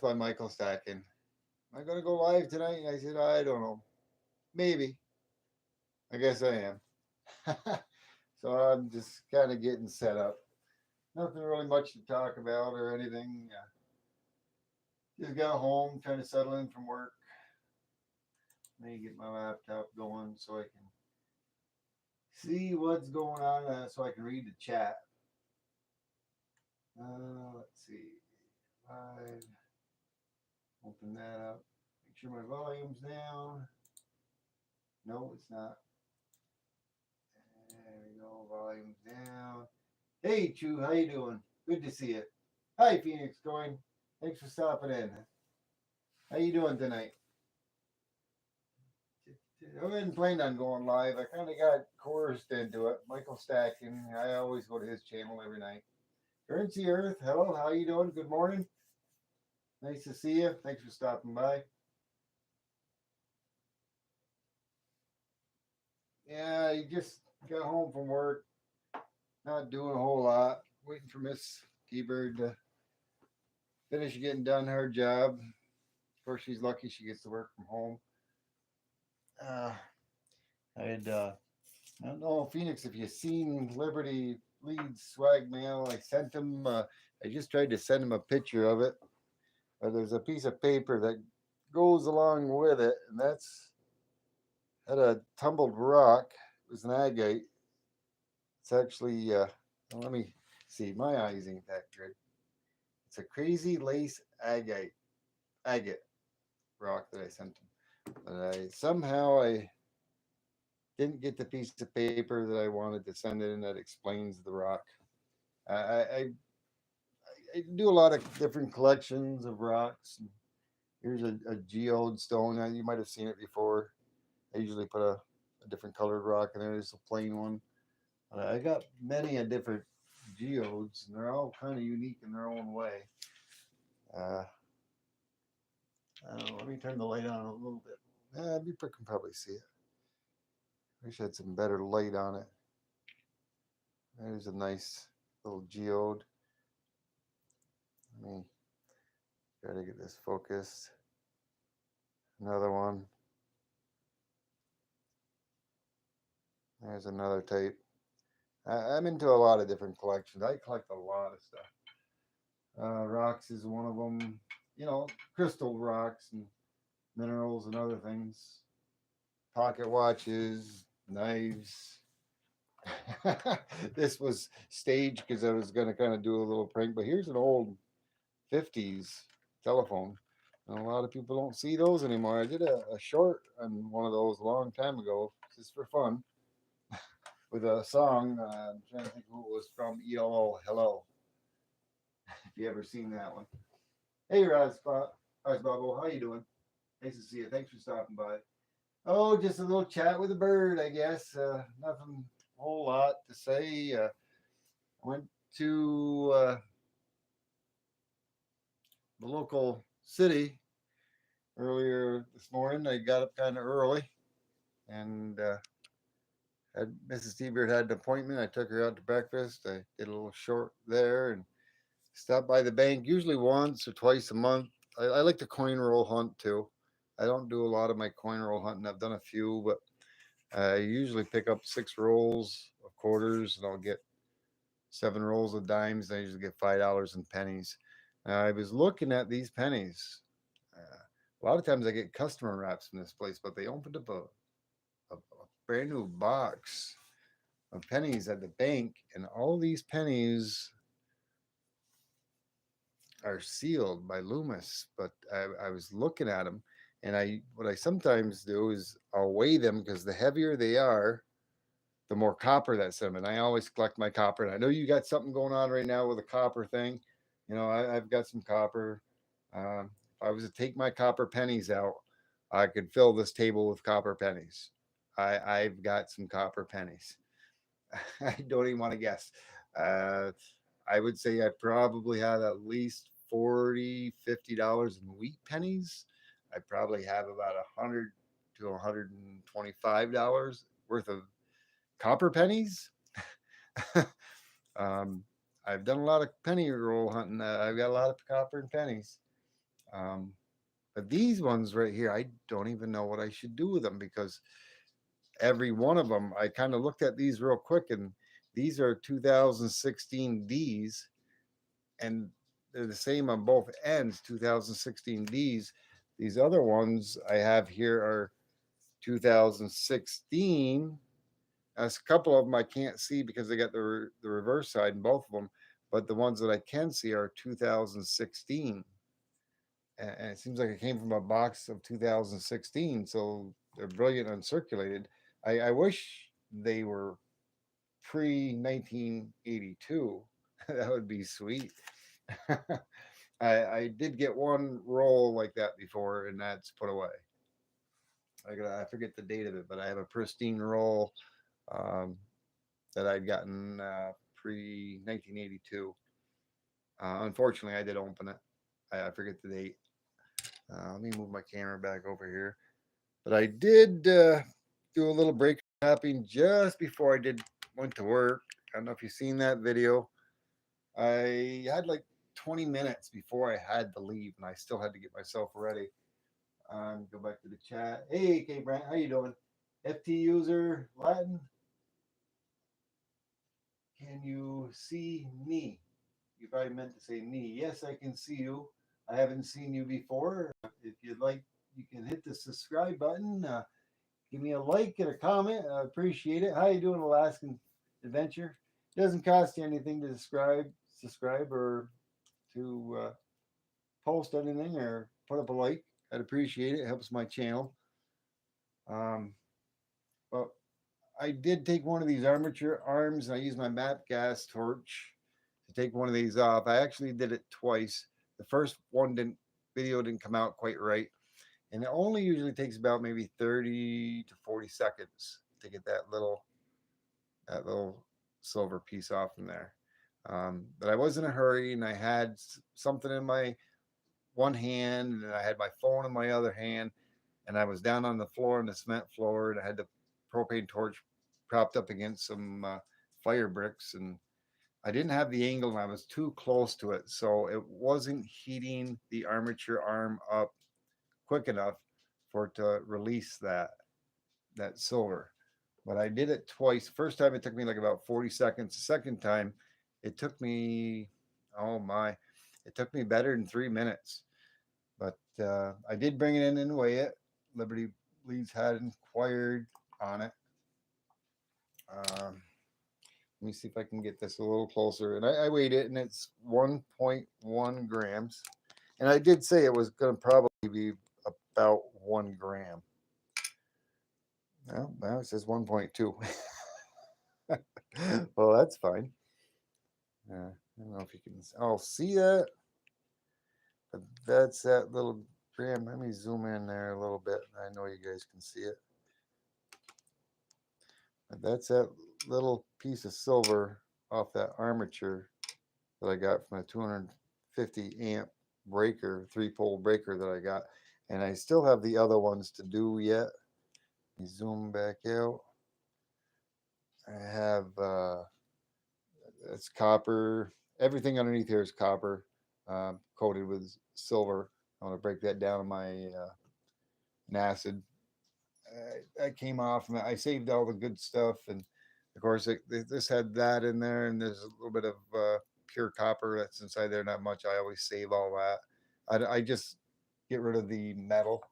asked by Michael Stackin, am I going to go live tonight? And I said, I don't know. Maybe. I guess I am. So I'm just kind of getting set up. Nothing really much to talk about or anything. Just got home, trying to settle in from work. Maybe get my laptop going so I can see what's going on, so I can read the chat. Let's see. Live. Open that up. Make sure my volume's down. No, it's not. There we go. Volume's down. Hey, Chu, how you doing? Good to see you. Hi, Phoenix Coin. Thanks for stopping in. How you doing tonight? I wasn't planning on going live. I kind of got coerced into it. Michael Stacking. I always go to his channel every night. Currency Earth. Hello. How you doing? Good morning. Nice to see you. Thanks for stopping by. Yeah, I just got home from work. Not doing a whole lot. Waiting for Miss T-Bird to finish getting done her job. Of course, she's lucky she gets to work from home. Uh, I don't know, Phoenix, if you've seen Liberty Leeds swag mail, I sent him, I just tried to send him a picture of it. There's a piece of paper that goes along with it, and that's had a tumbled rock. It was an agate. It's actually, let me see, my eyes ain't that good. It's a crazy lace agate rock that I sent him. But I didn't get the piece of paper that I wanted to send in that explains the rock. I, I, I do a lot of different collections of rocks. Here's a geode stone. You might have seen it before. I usually put a different colored rock in there. There's a plain one. I got many a different geodes, and they're all kind of unique in their own way. Uh, let me turn the light on a little bit. People can probably see it. Wish I had some better light on it. There's a nice little geode. Let me try to get this focused. Another one. There's another tape. I'm into a lot of different collections. I collect a lot of stuff. Rocks is one of them. You know, crystal rocks and minerals and other things. Pocket watches, knives. This was staged because I was going to kind of do a little prank. But here's an old 50s telephone. And a lot of people don't see those anymore. I did a short on one of those a long time ago, just for fun, with a song. I'm trying to think who it was from. ELO, Hello. If you ever seen that one. Hey, Babo, how you doing? Nice to see you. Thanks for stopping by. Oh, just a little chat with a bird, I guess. Nothing a whole lot to say. Went to the local city earlier this morning. I got up kind of early and had Mrs. T-Bird had an appointment. I took her out to breakfast. I did a little short there and stopped by the bank usually once or twice a month. I like to coin roll hunt too. I don't do a lot of my coin roll hunting. I've done a few, but I usually pick up 6 rolls of quarters and I'll get 7 rolls of dimes. And I usually get $5 in pennies. I was looking at these pennies. A lot of times I get customer wraps from this place, but they opened up a brand new box of pennies at the bank, and all these pennies are sealed by Loomis. But I was looking at them, and what I sometimes do is I'll weigh them because the heavier they are, the more copper that's in them. And I always collect my copper. And I know you got something going on right now with a copper thing. You know, I've got some copper. If I was to take my copper pennies out, I could fill this table with copper pennies. I've got some copper pennies. I don't even want to guess. Uh, I would say I probably have at least 40, $50 in wheat pennies. I probably have about 100 to $125 worth of copper pennies. um, I've done a lot of penny roll hunting. I've got a lot of copper and pennies. But these ones right here, I don't even know what I should do with them, because every one of them, I kind of looked at these real quick, and these are 2016 Ds, and they're the same on both ends, 2016 Ds. These other ones I have here are 2016. As a couple of them I can't see because they got the reverse side in both of them, but the ones that I can see are 2016. And it seems like it came from a box of 2016, so they're brilliant uncirculated. I wish they were pre 1982. That would be sweet. I did get one roll like that before, and that's put away. I forget the date of it, but I have a pristine roll um, that I'd gotten pre 1982. Unfortunately, I did open it. I forget the date. Let me move my camera back over here. But I did do a little break shopping just before I did went to work. I don't know if you've seen that video. I had like 20 minutes before I had to leave, and I still had to get myself ready. Go back to the chat. Hey, K Brent, how you doing? FT user Latin. Can you see me? You probably meant to say me. Yes, I can see you. I haven't seen you before. If you'd like, you can hit the subscribe button. Give me a like and a comment. I appreciate it. How you doing, Alaskan Adventure? It doesn't cost you anything to subscribe, or to post anything or put up a like. I'd appreciate it. It helps my channel. But I did take one of these armature arms, and I used my MAP gas torch to take one of these off. I actually did it twice. The first one video didn't come out quite right, and it only usually takes about maybe 30 to 40 seconds to get that little silver piece off from there. But I was in a hurry, and I had something in my one hand, and I had my phone in my other hand, and I was down on the floor, on the cement floor, and I had the propane torch propped up against some fire bricks, and I didn't have the angle, and I was too close to it, so it wasn't heating the armature arm up quick enough for it to release that silver. But I did it twice. First time it took me like about 40 seconds. The second time it took me, oh my, it took me better than 3 minutes. But I did bring it in and weigh it. Liberty Leads had inquired on it. Let me see if I can get this a little closer. And I weighed it, and it's 1.1 grams. And I did say it was going to probably be about 1 gram. Well, now it says 1.2. Well, that's fine. I don't know if you can. I'll see that. But that's that little gram. Let me zoom in there a little bit. I know you guys can see it. But that's that little piece of silver off that armature that I got from a 250 amp breaker, 3-pole breaker that I got. And I still have the other ones to do yet. Let me zoom back out. I have it's copper. Everything underneath here is copper, coated with silver. I'm gonna break that down in my acid. I came off, and I saved all the good stuff, and of course this had that in there, and there's a little bit of pure copper that's inside there. Not much. I always save all that. I just get rid of the metal,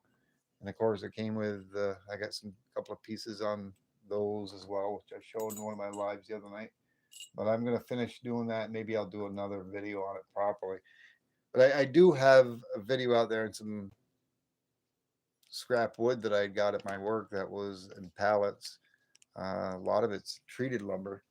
and of course it came with. I got some couple of pieces on those as well, which I showed in one of my lives the other night. But I'm gonna finish doing that. Maybe I'll do another video on it properly. But I do have a video out there and some scrap wood that I got at my work that was in pallets. A lot of it's treated lumber.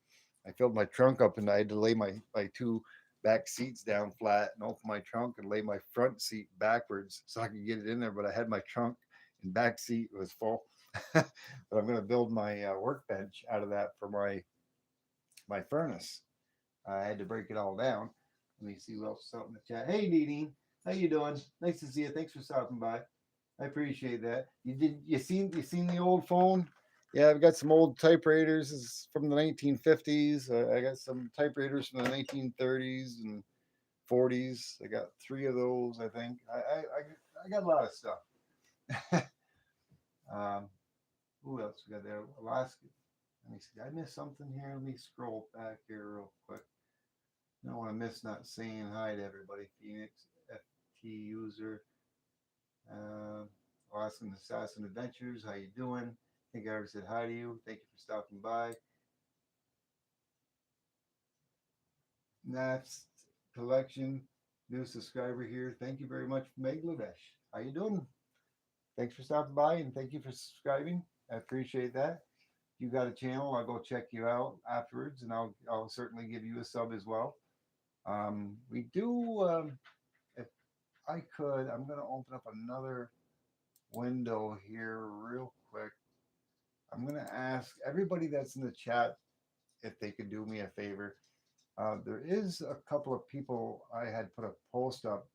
I filled my trunk up, and I had to lay my 2 back seats down flat and open my trunk and lay my front seat backwards so I could get it in there. But I had my trunk and back seat was full. But I'm going to build my workbench out of that for my furnace. I had to break it all down. Let me see what else is out in the chat. Hey, Deedeen, how you doing? Nice to see you. Thanks for stopping by. I appreciate that. You seen the old phone? Yeah, I've got some old typewriters. It's from the 1950s. I got some typewriters from the 1930s and 40s. I got 3 of those, I think. I got a lot of stuff. um, who else we got there? Alaska. Let me see. I missed something here. Let me scroll back here real quick. I don't want to miss not saying hi to everybody. Phoenix FT user. Uh, Alaskan Assassin Adventures. How you doing? I think I already said hi to you. Thank you for stopping by. Next collection, new subscriber here. Thank you very much, Megladesh. How you doing? Thanks for stopping by and thank you for subscribing. I appreciate that. If you got a channel, I'll go check you out afterwards, and I'll certainly give you a sub as well. We do. If I could, I'm gonna open up another window here real quick. I'm gonna ask everybody that's in the chat if they could do me a favor. There is a couple of people I had put a post up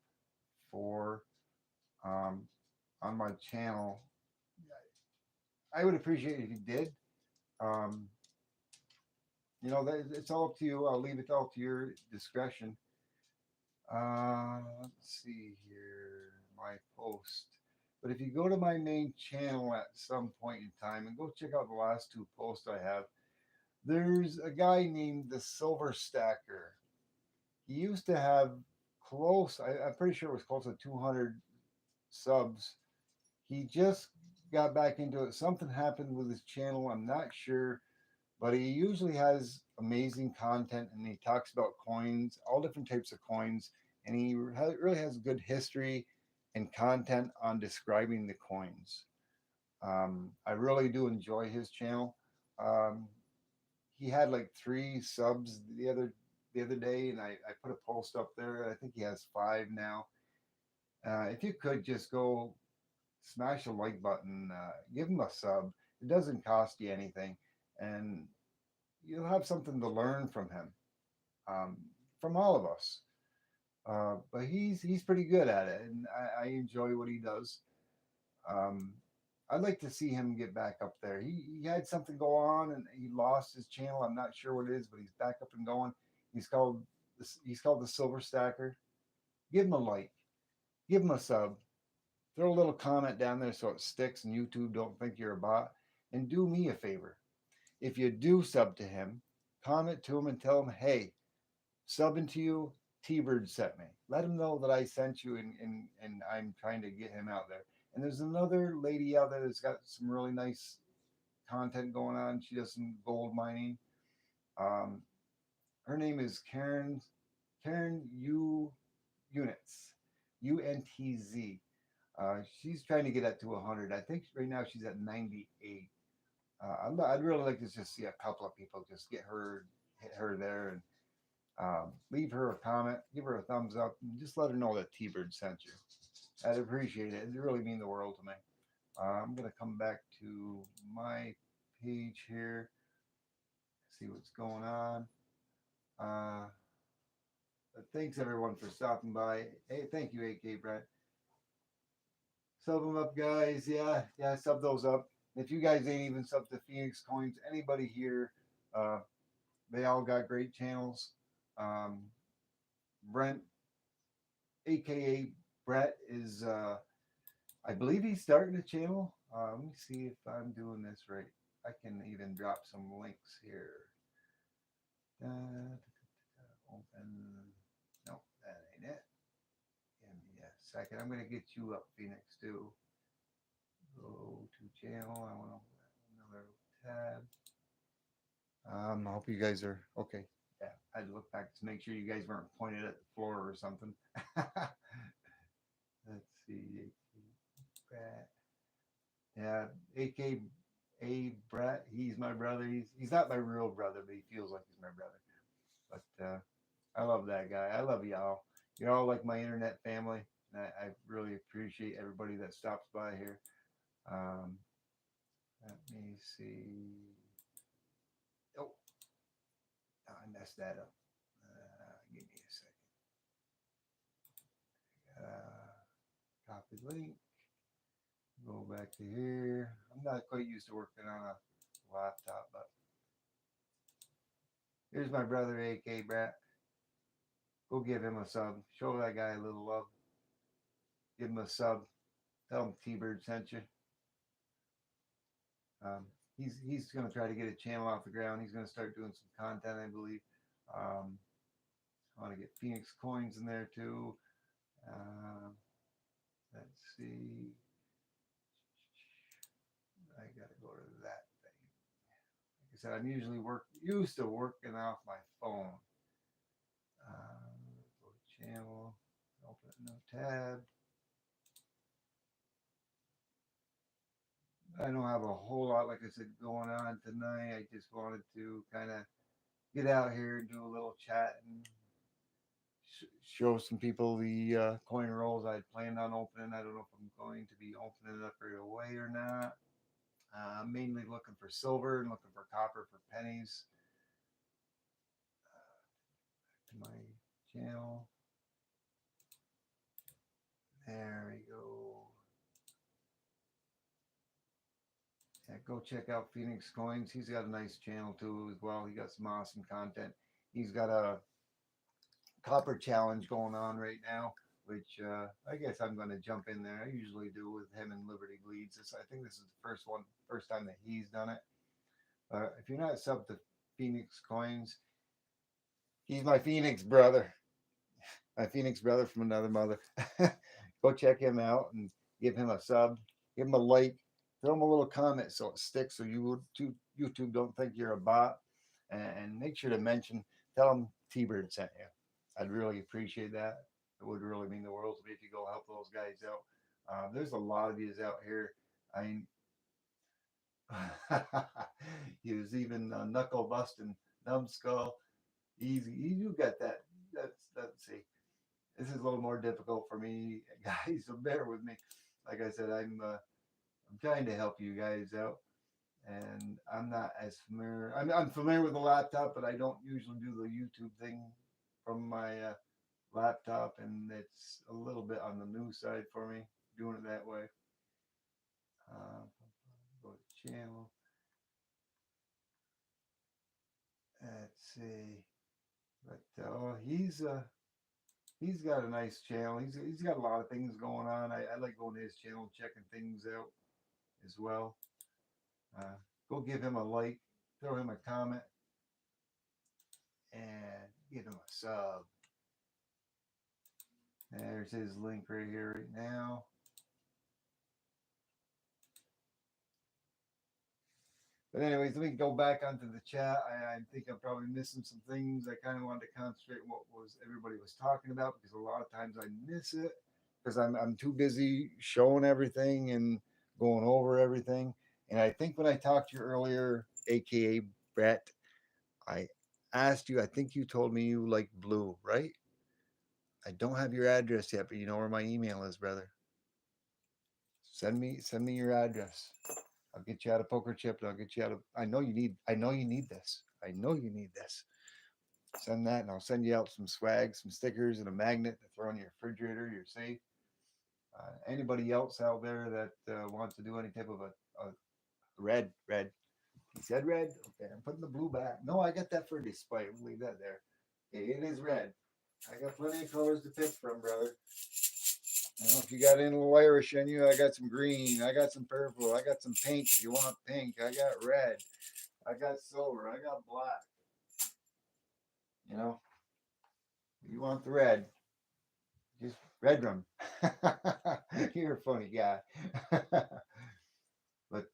for um, on my channel. I would appreciate it if you did. Um, it's all up to you. I'll leave it all to your discretion. Let's see here, my post. But if you go to my main channel at some point in time and go check out the last 2 posts I have, there's a guy named the Silver Stacker. He used to have I'm pretty sure it was close to 200 subs. He just got back into it. Something happened with his channel. I'm not sure, but he usually has amazing content and he talks about coins, all different types of coins, and he really has good history and content on describing the coins. I really do enjoy his channel. Um, he had like 3 subs the other day, and I put a post up there. I think he has 5 now. If you could just go smash the like button, give him a sub. It doesn't cost you anything, and you'll have something to learn from him, um, from all of us. But he's pretty good at it, and I enjoy what he does. Um, I'd like to see him get back up there. He had something go on, and he lost his channel. I'm not sure what it is, but he's back up and going. He's called the Silver Stacker. Give him a like, give him a sub, throw a little comment down there so it sticks and YouTube don't think you're a bot. And do me a favor. If you do sub to him, comment to him and tell him, hey, subbing to you, T-Bird sent me. Let him know that I sent you and I'm trying to get him out there. And there's another lady out there that's got some really nice content going on. She does some gold mining. Um, her name is Karen Units, UNTZ. She's trying to get up to 100. I think right now she's at 98. I'd really like to just see a couple of people just hit her there and leave her a comment, give her a thumbs up, and just let her know that T-Bird sent you. I'd appreciate it. It'd really mean the world to me. I'm gonna come back to my page here, see what's going on. Uh, Thanks everyone for stopping by. Hey, thank you, AK Brett. Sub them up, guys. Yeah, sub those up. If you guys ain't even sub to Phoenix Coins, anybody here, uh, they all got great channels. Brent, aka Brett, is I believe he's starting a channel. Let me see if I'm doing this right. I can even drop some links here. Open. No, that ain't it. Give me a second. I'm gonna get you up, Phoenix, too. Go to channel. I want to another tab. I hope you guys are okay. Yeah, I had to look back to make sure you guys weren't pointed at the floor or something. Let's see. Brett. Yeah, AKA Brett. He's my brother. He's not my real brother, but he feels like he's my brother. But I love that guy. I love y'all. You're all like my internet family. And I really appreciate everybody that stops by here. Let me see. Oh, I messed that up. Give me a second. Copy link. Go back to here. I'm not quite used to working on a laptop, but here's my brother, AK Brett. Go give him a sub. Show that guy a little love. Give him a sub. Tell him T-Bird sent you. Um, he's going to try to get a channel off the ground. He's going to start doing some content, I believe. Um, I want to get Phoenix Coins in there too. Uh, let's see. I got to go to that thing. Like I said, I'm usually used to working off my phone. Go to channel. Open a new tab. I don't have a whole lot, like I said, going on tonight. I just wanted to kind of get out here and do a little chat and show some people the coin rolls I'd planned on opening. I don't know if I'm going to be opening it up right away or not. I'm mainly looking for silver and looking for copper for pennies. To my channel. There we go. Yeah, go check out Phoenix Coins. He's got a nice channel too as well. He got some awesome content. He's got a copper challenge going on right now, which I guess I'm going to jump in there. I usually do with him and Liberty Bleeds. I think this is the first time that he's done it. If you're not sub to Phoenix Coins, he's my Phoenix brother. My Phoenix brother from another mother. Go check him out and give him a sub, give him a like, throw him a little comment so it sticks, so YouTube don't think you're a bot, and make sure to tell him T-Bird sent you. I'd really appreciate that. It would really mean the world to me if you go help those guys out. There's a lot of yous out here. I mean, he was even knuckle busting, numbskull. Easy, you got that. Let's see. This is a little more difficult for me, guys. So bear with me. Like I said, I'm trying to help you guys out, and I'm not as familiar. I'm familiar with the laptop, but I don't usually do the YouTube thing from my laptop, and it's a little bit on the new side for me doing it that way. Uh, Go to channel. Let's see. But he's got a nice channel. He's got a lot of things going on. I like going to his channel, checking things out as well. Uh, Go give him a like, throw him a comment, and give him a sub. There's his link right here, right now. But anyways, let me go back onto the chat. I think I'm probably missing some things. I kind of wanted to concentrate on what was everybody was talking about, because a lot of times I miss it because I'm too busy showing everything and going over everything. And I think when I talked to you earlier, aka Brett, I asked you. I think you told me you like blue, right? I don't have your address yet, but you know where my email is, brother. Send me your address. I'll get you out of poker chip. And I'll get you out of. I know you need this. I know you need this. Send that, and I'll send you out some swag, some stickers, and a magnet to throw in your refrigerator, your safe. Anybody else out there that wants to do any type of a red. He said red. Okay, I'm putting the blue back. No, I got that for a display. We'll leave that there. Okay, it is red. I got plenty of colors to pick from, brother. You know, if you got any little Irish in you, I got some green. I got some purple. I got some pink. If you want pink, I got red. I got silver. I got black. You know, if you want the red, just red rum. You're a funny guy. But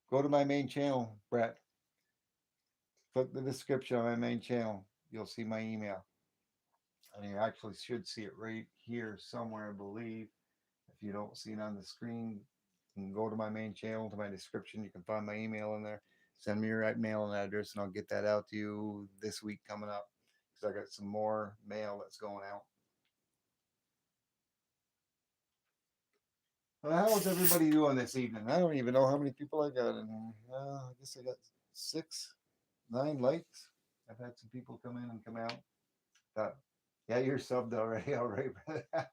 go to my main channel, Brett. Click the description on my main channel. You'll see my email. And you actually should see it right here somewhere, I believe. If you don't see it on the screen, you can go to my main channel, to my description. You can find my email in there. Send me your mailing address, and I'll get that out to you this week coming up, because I got some more mail that's going out. Well, how's everybody doing this evening? I don't even know how many people I got in here. I guess I got 6, 9 likes. I've had some people come in and come out. Thought, yeah, you're subbed already. All right, brother. I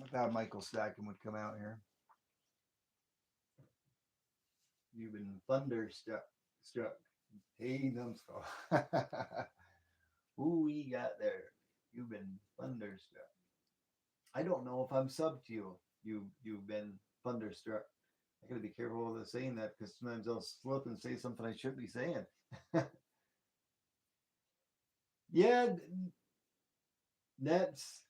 thought Michael Stackham would come out here. You've been thunderstruck. struck. Hey, numbskull. Who we got there? You've been thunderstruck. I don't know if I'm sub to you. You've been thunderstruck. I gotta be careful with saying that because sometimes I'll slip and say something I shouldn't be saying. Yeah, Nets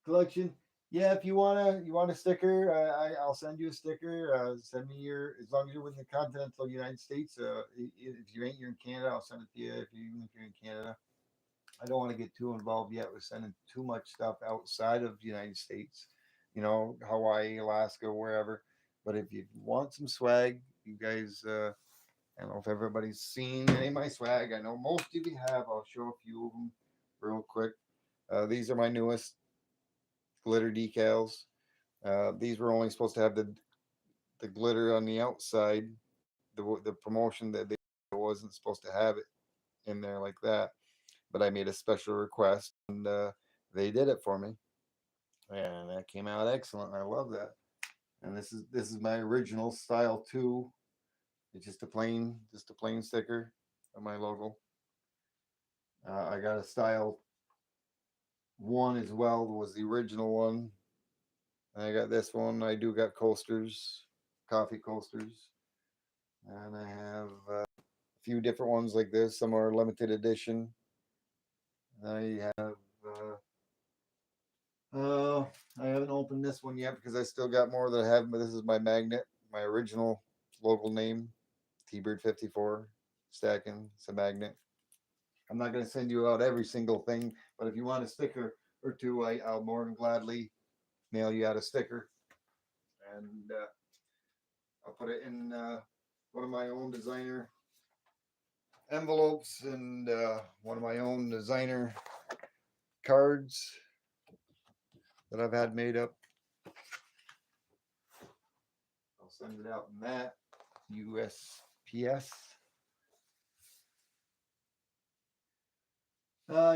collection. Yeah, if you want a sticker, I'll send you a sticker. Send me your as long as you're within the continental United States. If you ain't, you're in Canada, I'll send it to you. Even if you're in Canada, I don't want to get too involved yet with sending too much stuff outside of the United States. Hawaii, Alaska, wherever. But if you want some swag, you guys, I don't know if everybody's seen any of my swag. I know most of you have. I'll show a few of them real quick. These are my newest glitter decals. These were only supposed to have the glitter on the outside. The promotion that they wasn't supposed to have it in there like that. But I made a special request, and they did it for me, and that came out excellent. I love that. And this is my original style too. It's just a plain sticker of my logo. I got a style one as well. Was the original one. I got this one. I do got coasters, coffee coasters, and I have a few different ones like this. Some are limited edition. I have. I haven't opened this one yet because I still got more that I have. But this is my magnet, my original local name, T-Bird 54 stacking. It's a magnet. I'm not going to send you out every single thing, but if you want a sticker or two, I'll more than gladly mail you out a sticker, and I'll put it in one of my own designer envelopes and one of my own designer cards that I've had made up. I'll send it out in that USPS.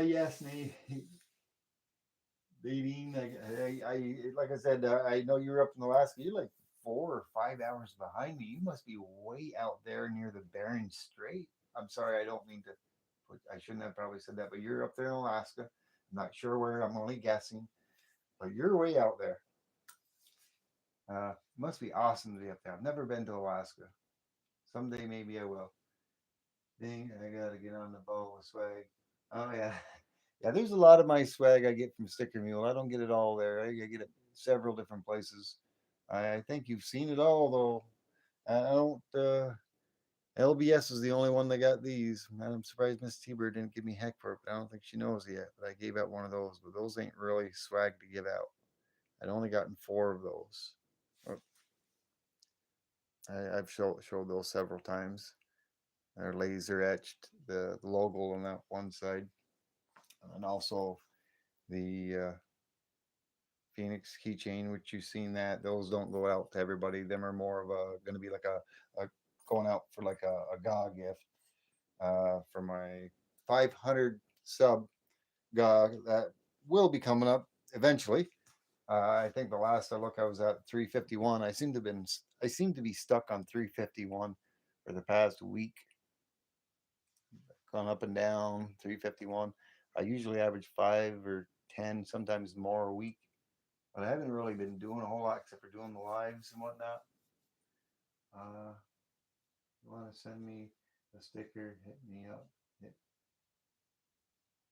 Yes, Nate. Dating, like I said, I know you're up in Alaska. You're like 4 or 5 hours behind me. You must be way out there near the Bering Strait. I'm sorry, I don't mean to put. I shouldn't have probably said that, but you're up there in Alaska. I'm not sure where. I'm only guessing, but you're way out there. Must be awesome to be up there. I've never been to Alaska. Someday maybe I will. Dang, I gotta get on the boat with swag. Oh yeah. Yeah, there's a lot of my swag I get from Sticker Mule. I don't get it all there. I get it several different places. I think you've seen it all though. I don't. LBS is the only one that got these. I'm surprised Miss T-Bird didn't give me heck for it. But I don't think she knows yet. But I gave out one of those. But those ain't really swag to give out. I'd only gotten 4 of those. Oh, I've showed those several times. They're laser etched the logo on that one side, and also the Phoenix keychain, which you've seen that those don't go out to everybody. Them are more of a going to be like a going out for like a GOG gift for my 500 sub GOG that will be coming up eventually. I think the last I look, I was at 351. I seem to be stuck on 351 for the past week, gone up and down 351. I usually average 5 or 10, sometimes more a week. But I haven't really been doing a whole lot except for doing the lives and whatnot. You want to send me a sticker? Hit me up.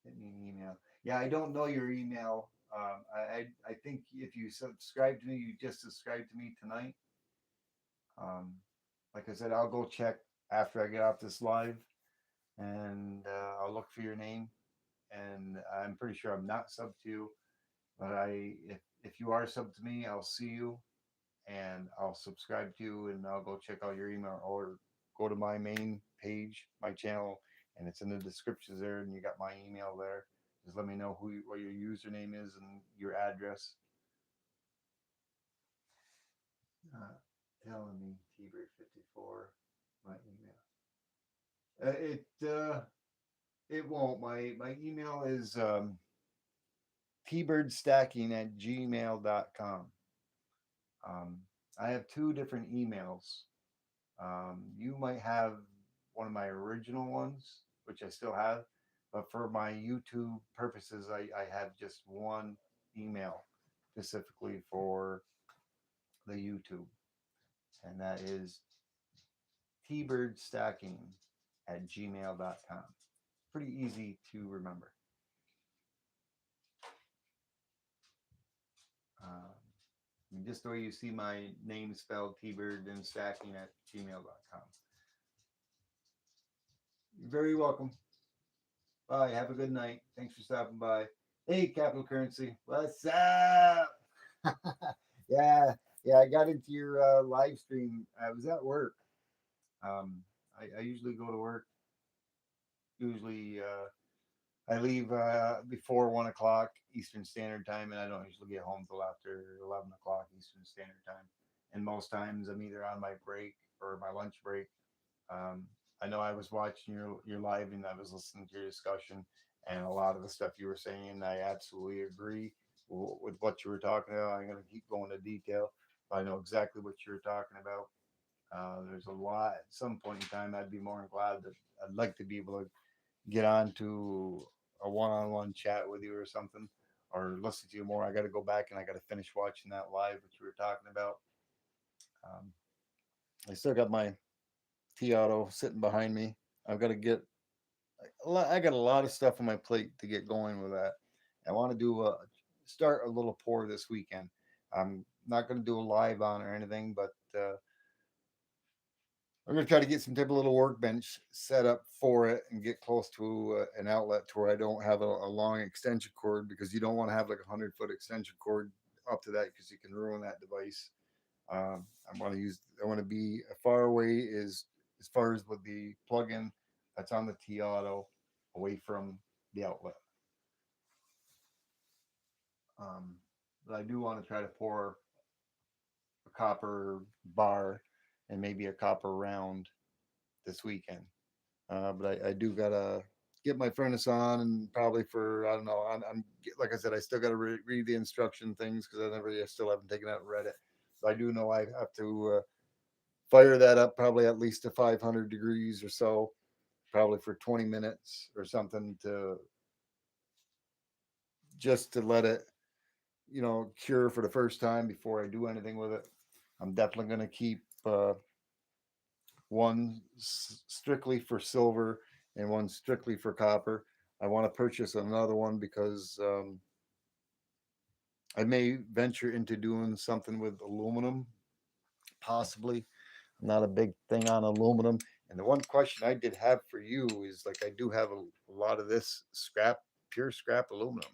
Hit me an email. Yeah, I don't know your email. I think if you subscribe to me, you just subscribed to me tonight. Um, like I said, I'll go check after I get off this live, and I'll look for your name. And I'm pretty sure I'm not sub to you, but if you are sub to me, I'll see you and I'll subscribe to you and I'll go check out your email or go to my main page, my channel, and it's in the descriptions there, and you got my email there. Just let me know what your username is and your address. Telling me T-Bird54, my email. It won't. My email is tbirdstacking@gmail.com. I have 2 different emails. You might have one of my original ones, which I still have. But for my YouTube purposes, I have just one email specifically for the YouTube, and that is tbirdstacking at gmail.com. Pretty easy to remember. Just the way you see my name spelled, tbird and stacking at gmail.com. You're very welcome. Bye. Have a good night. Thanks for stopping by. Hey, Capital Currency. What's up? Yeah, yeah. I got into your live stream. I was at work. I usually go to work. Usually, I leave before 1 o'clock Eastern Standard Time, and I don't usually get home till after 11 o'clock Eastern Standard Time. And most times, I'm either on my break or my lunch break. Um, I know I was watching your live and I was listening to your discussion, and a lot of the stuff you were saying, I absolutely agree with what you were talking about. I'm going to keep going into detail. But I know exactly what you were talking about. There's a lot. At some point in time, I'd be more than glad that I'd like to be able to get on to a one-on-one chat with you or something, or listen to you more. I got to go back and I got to finish watching that live, which you were talking about. Um, I still got my T Auto sitting behind me. I've got to get. I got a lot of stuff on my plate to get going with that. I want to do start a little pour this weekend. I'm not going to do a live on or anything, but I'm going to try to get some type of little workbench set up for it and get close to an outlet to where I don't have a long extension cord, because you don't want to have like 100-foot extension cord up to that, because you can ruin that device. I want to be far away as far as with the plug-in that's on the T Auto, away from the outlet. Um, but I do want to try to pour a copper bar and maybe a copper round this weekend. But I do gotta get my furnace on, and probably for, I don't know. I'm like I said, I still gotta read the instruction things, because I still haven't taken out and read it. So I do know I have to fire that up probably at least to 500 degrees or so, probably for 20 minutes or something, to just to let it, cure for the first time before I do anything with it. I'm definitely gonna keep one strictly for silver and one strictly for copper. I want to purchase another one because I may venture into doing something with aluminum, possibly. I'm not a big thing on aluminum. And the one question I did have for you is, like, I do have a lot of this scrap, pure scrap aluminum.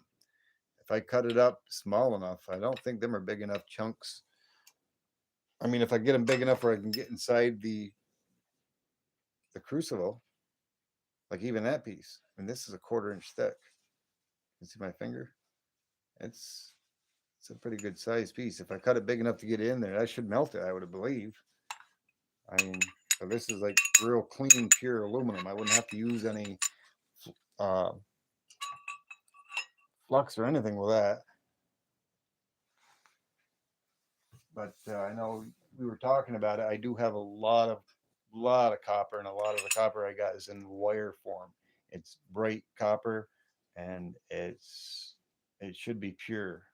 If I cut it up small enough, I don't think them are big enough chunks. I mean, if I get them big enough where I can get inside the crucible, like even that piece. I mean, this is a 1/4 inch thick. You see my finger? It's it's a pretty good sized piece. If I cut it big enough to get in there, I should melt it, I would believe. I mean, so this is like real clean, pure aluminum. I wouldn't have to use any uh, flux or anything with that. But I know we were talking about it. I do have a lot of copper, and a lot of the copper I got is in wire form. It's bright copper, and it should be pure.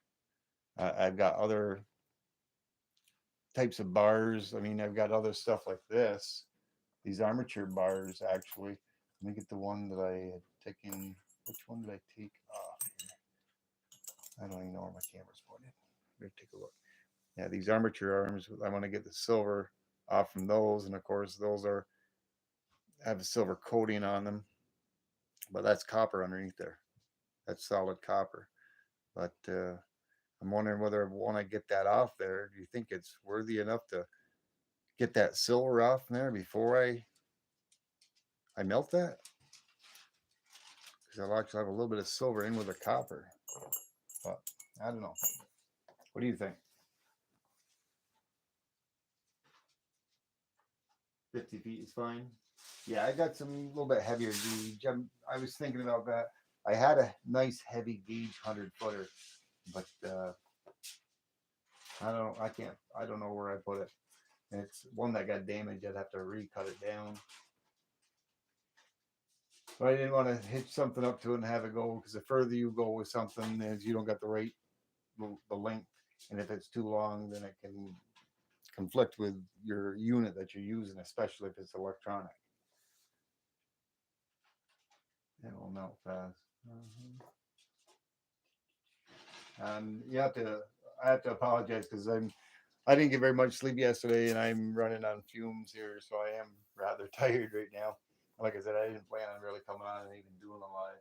I've got other types of bars. I mean, I've got other stuff like this. These armature bars, actually. Let me get the one that I had taken. Which one did I take off? I don't even know where my camera's pointed. Better take a look. Yeah, these armature arms. I want to get the silver off from those, and of course, those have a silver coating on them, but that's copper underneath there. That's solid copper. But I'm wondering whether when I get that off there, do you think it's worthy enough to get that silver off there before I melt that? Because I'll actually have a little bit of silver in with the copper. But I don't know. What do you think? 50 feet is fine. Yeah, I got some a little bit heavier gauge. I was thinking about that. I had a nice heavy gauge 100-footer, but I don't know where I put it. And it's one that got damaged. I'd have to recut it down. But I didn't want to hitch something up to it and have it go, because the further you go with something, is you don't got the right the length, and if it's too long, then it can conflict with your unit that you're using, especially if it's electronic. It will melt fast. You have to. I have to apologize because I didn't get very much sleep yesterday, and I'm running on fumes here, so I am rather tired right now. Like I said, I didn't plan on really coming on and even doing a live.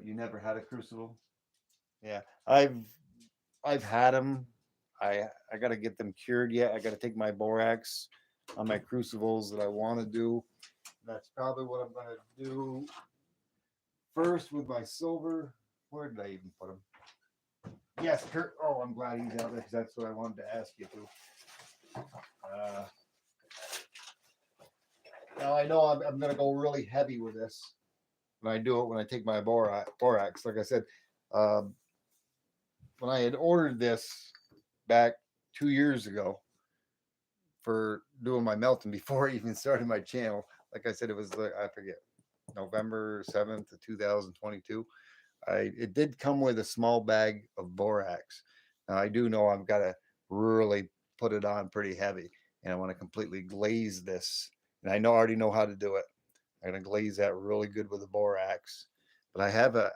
You never had a crucible? Yeah, I've had them. I got to get them cured yet. I got to take my borax on my crucibles that I want to do. That's probably what I'm gonna do first with my silver. Where did I even put them? Yes, Kurt. Oh, I'm glad he's out there because that's what I wanted to ask you to. Now I know I'm going to go really heavy with this when I do it when I take my borax. Like I said, uh, when I had ordered this back 2 years ago for doing my melting before I even started my channel, like I said, it was like I forget November 7th of 2022. It did come with a small bag of borax. Now I do know I've got to really put it on pretty heavy, and I want to completely glaze this. And I already know how to do it. I'm gonna glaze that really good with the borax. But I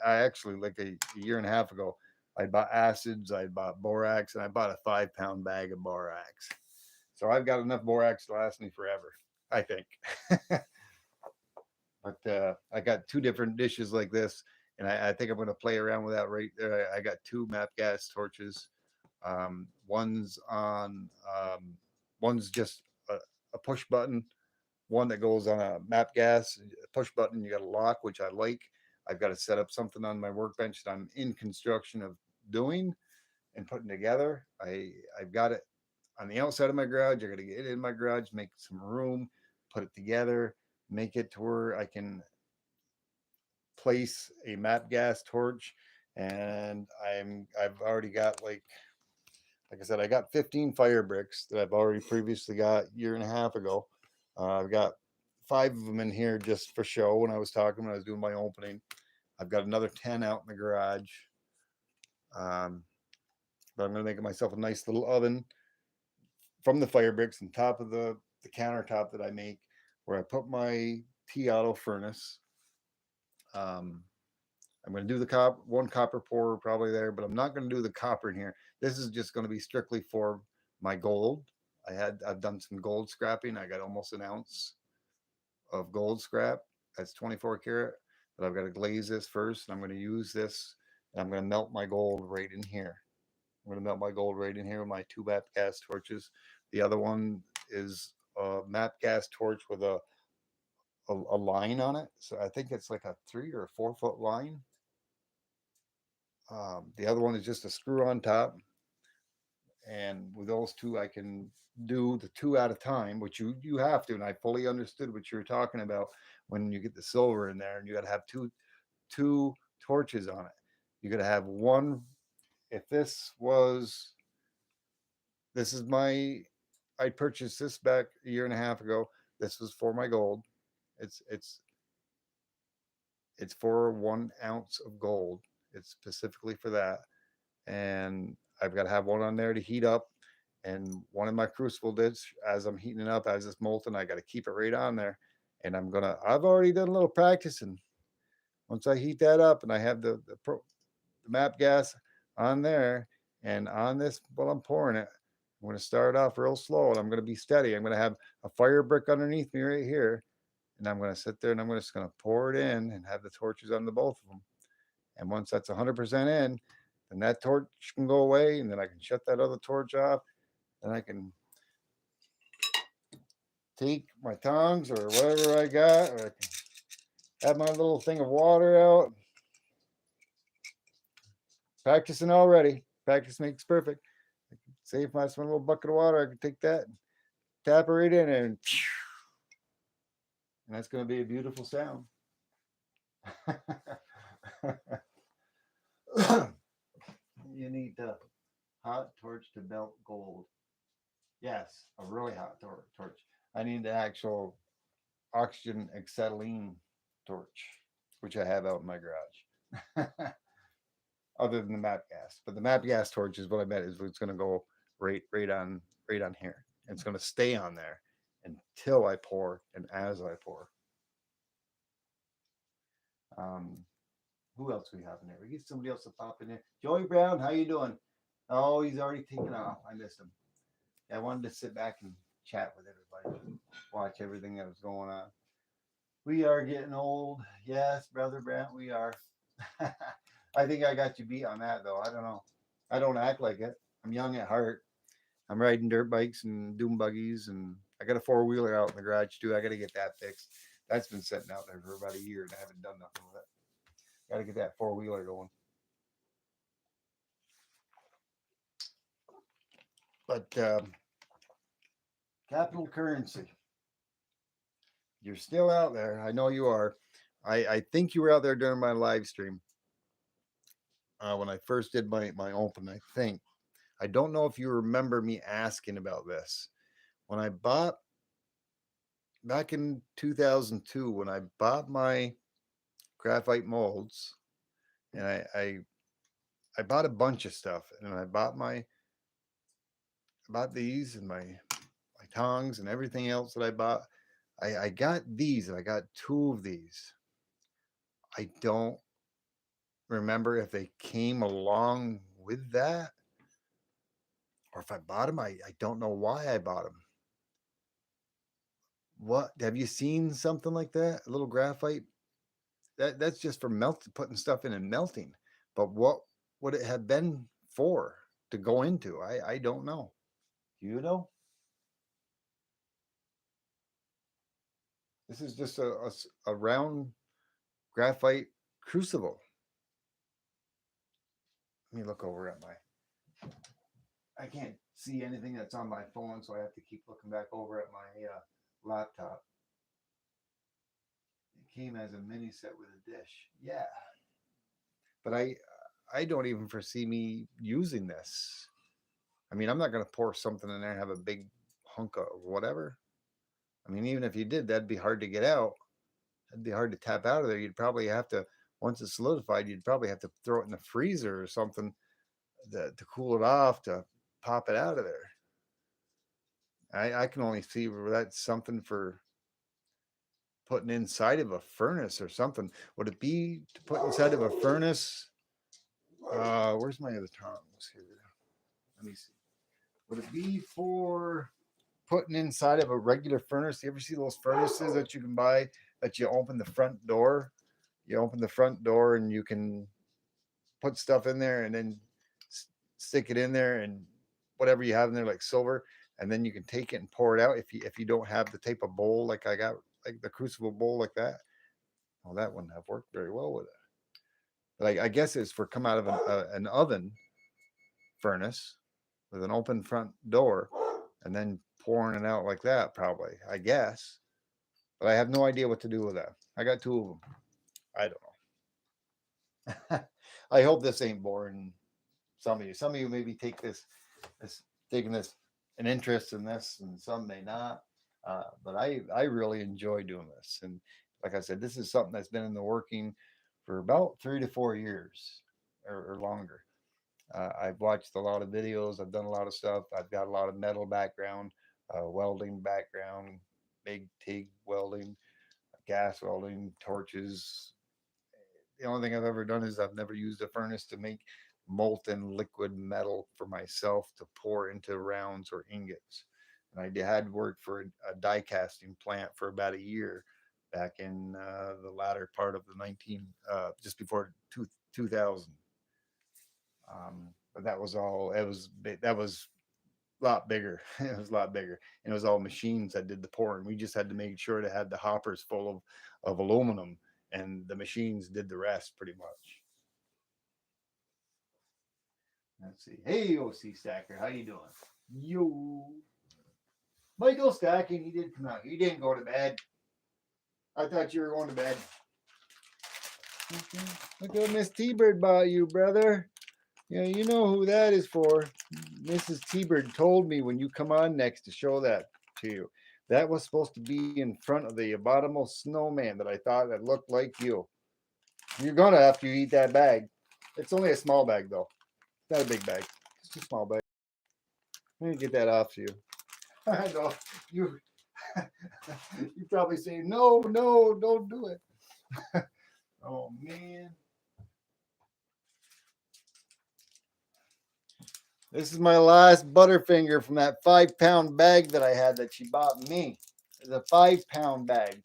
actually like a year and a half ago, I bought acids, I bought borax, and I bought a 5 pound bag of borax. So I've got enough borax to last me forever, I think. But I got two different dishes like this, and I think I'm going to play around with that right there. I got two MAP gas torches. One's on, one's just a push button, one that goes on a MAP gas push button. You got a lock, which I like. I've got to set up something on my workbench that I'm in construction of doing and putting together. I've got it on the outside of my garage. I got to get it in my garage, make some room, put it together, make it to where I can place a MAP gas torch. And I've already got like I said, I got 15 fire bricks that I've already previously got a year and a half ago. I've got 5 of them in here just for show. When I was talking, when I was doing my opening, I've got another 10 out in the garage. Um, but I'm going to make myself a nice little oven from the fire bricks on top of the countertop that I make, where I put my tea auto furnace. Um, I'm going to do the one copper pour probably there, but I'm not going to do the copper in here. This is just going to be strictly for my gold. I've done some gold scrapping. I got almost an ounce of gold scrap. That's 24 karat. But I've got to glaze this first, and I'm going to use this, and I'm going to melt my gold right in here. I'm going to melt my gold right in here with my 2 MAP gas torches. The other one is a MAP gas torch with a line on it. So I think it's like a 3 or 4 foot line. The other one is just a screw on top. And with those two, I can do the 2 at a time, which you have to. And I fully understood what you were talking about when you get the silver in there, and you got to have two torches on it. You got to have one. If this is my, I purchased this back a year and a half ago. This was for my gold. It's it's it's for 1 ounce of gold. It's specifically for that, and I've got to have one on there to heat up, and one in my crucible dish as I'm heating it up, as it's molten. I got to keep it right on there, and I've already done a little practicing. Once I heat that up and I have the MAP gas on there and on this while I'm pouring it, I'm going to start off real slow, and I'm going to be steady. I'm going to have a fire brick underneath me right here, and I'm going to sit there and I'm just going to pour it in and have the torches on the both of them. And once that's 100% in, then that torch can go away, and then I can shut that other torch off, and I can take my tongs or whatever I got, or I can have my little thing of water out. Practicing already. Practice makes perfect. Say if I have a little bucket of water, I can take that, and tap it right in, and that's going to be a beautiful sound. You need the hot torch to melt gold. Yes, a really hot torch. I need the actual oxygen acetylene torch, which I have out in my garage. Other than the map gas, but the map gas torch is what I meant is it's going to go right on here. And it's going to stay on there until I pour and as I pour. Um, who else we have in there? We get somebody else to pop in there. Joey Brown, how you doing? Oh, he's already taken off. I missed him. I wanted to sit back and chat with everybody, watch everything that was going on. We are getting old. Yes, Brother Brant, we are. I think I got you beat on that, though. I don't know. I don't act like it. I'm young at heart. I'm riding dirt bikes and doom buggies, and I got a four-wheeler out in the garage, too. I got to get that fixed. That's been sitting out there for about a year, and I haven't done nothing with it. Got to get that four-wheeler going. But Capital Currency, you're still out there. I know you are. I think you were out there during my live stream when I first did my open. I think. I don't know if you remember me asking about this. When I bought back in 2002, when I bought my graphite molds, and I bought a bunch of stuff, and I bought these and my tongs and everything else that I bought. I got these, and I got two of these. I don't remember if they came along with that or if I bought them. I don't know why I bought them. What have you seen something like that? A little graphite? That's just for putting stuff in and melting. But what would it have been for to go into? I don't know. You know? This is just a round graphite crucible. Let me look over at I can't see anything that's on my phone, so I have to keep looking back over at my laptop. It came as a mini set with a dish. Yeah. But I don't even foresee me using this. I mean, I'm not going to pour something in there and have a big hunk of whatever. I mean, even if you did, that'd be hard to get out. That'd be hard to tap out of there. You'd probably have to, once it's solidified, you'd probably have to throw it in the freezer or something to cool it off, to pop it out of there. I can only see where that's something for putting inside of a furnace or something. Would it be to put inside of a furnace? Where's my other tongs here? Let me see. Would it be for putting inside of a regular furnace? You ever see those furnaces that you can buy that you open the front door? You open the front door and you can put stuff in there and then stick it in there and whatever you have in there, like silver, and then you can take it and pour it out if you don't have the type of bowl like I got, like the crucible bowl like that. Well, that wouldn't have worked very well with it. But I guess it's for come out of an oven furnace with an open front door and then pouring it out like that, probably, I guess. But I have no idea what to do with that. I got two of them. I don't know. I hope this ain't boring some of you. Some of you maybe taking this an interest in this, and some may not. But I really enjoy doing this. And like I said, this is something that's been in the working for about 3 to 4 years or longer. I've watched a lot of videos. I've done a lot of stuff. I've got a lot of metal background, welding background, big TIG welding, gas welding, torches. The only thing I've ever done is I've never used a furnace to make molten liquid metal for myself to pour into rounds or ingots. And I had worked for a die casting plant for about a year back in the latter part of the just before 2000. But that was all. That was a lot bigger. It was a lot bigger, and it was all machines that did the pouring. We just had to make sure to have the hoppers full of aluminum, and the machines did the rest pretty much. Let's see. Hey, OC Stacker, how you doing? Yo, Michael Stacking. He did come out. He didn't go to bed. I thought you were going to bed. Okay. Look what Miss T-Bird bought you, brother. Yeah, you know who that is for. Mrs. T-Bird told me when you come on next to show that to you. That was supposed to be in front of the abominable snowman that I thought that looked like you. You're gonna after you eat that bag. It's only a small bag though. It's not a big bag. It's just a small bag. Let me get that off you. I know you. You probably say no, no, don't do it. Oh man, this is my last Butterfinger from that 5 pound bag that I had that she bought me. It's a 5 pound bag.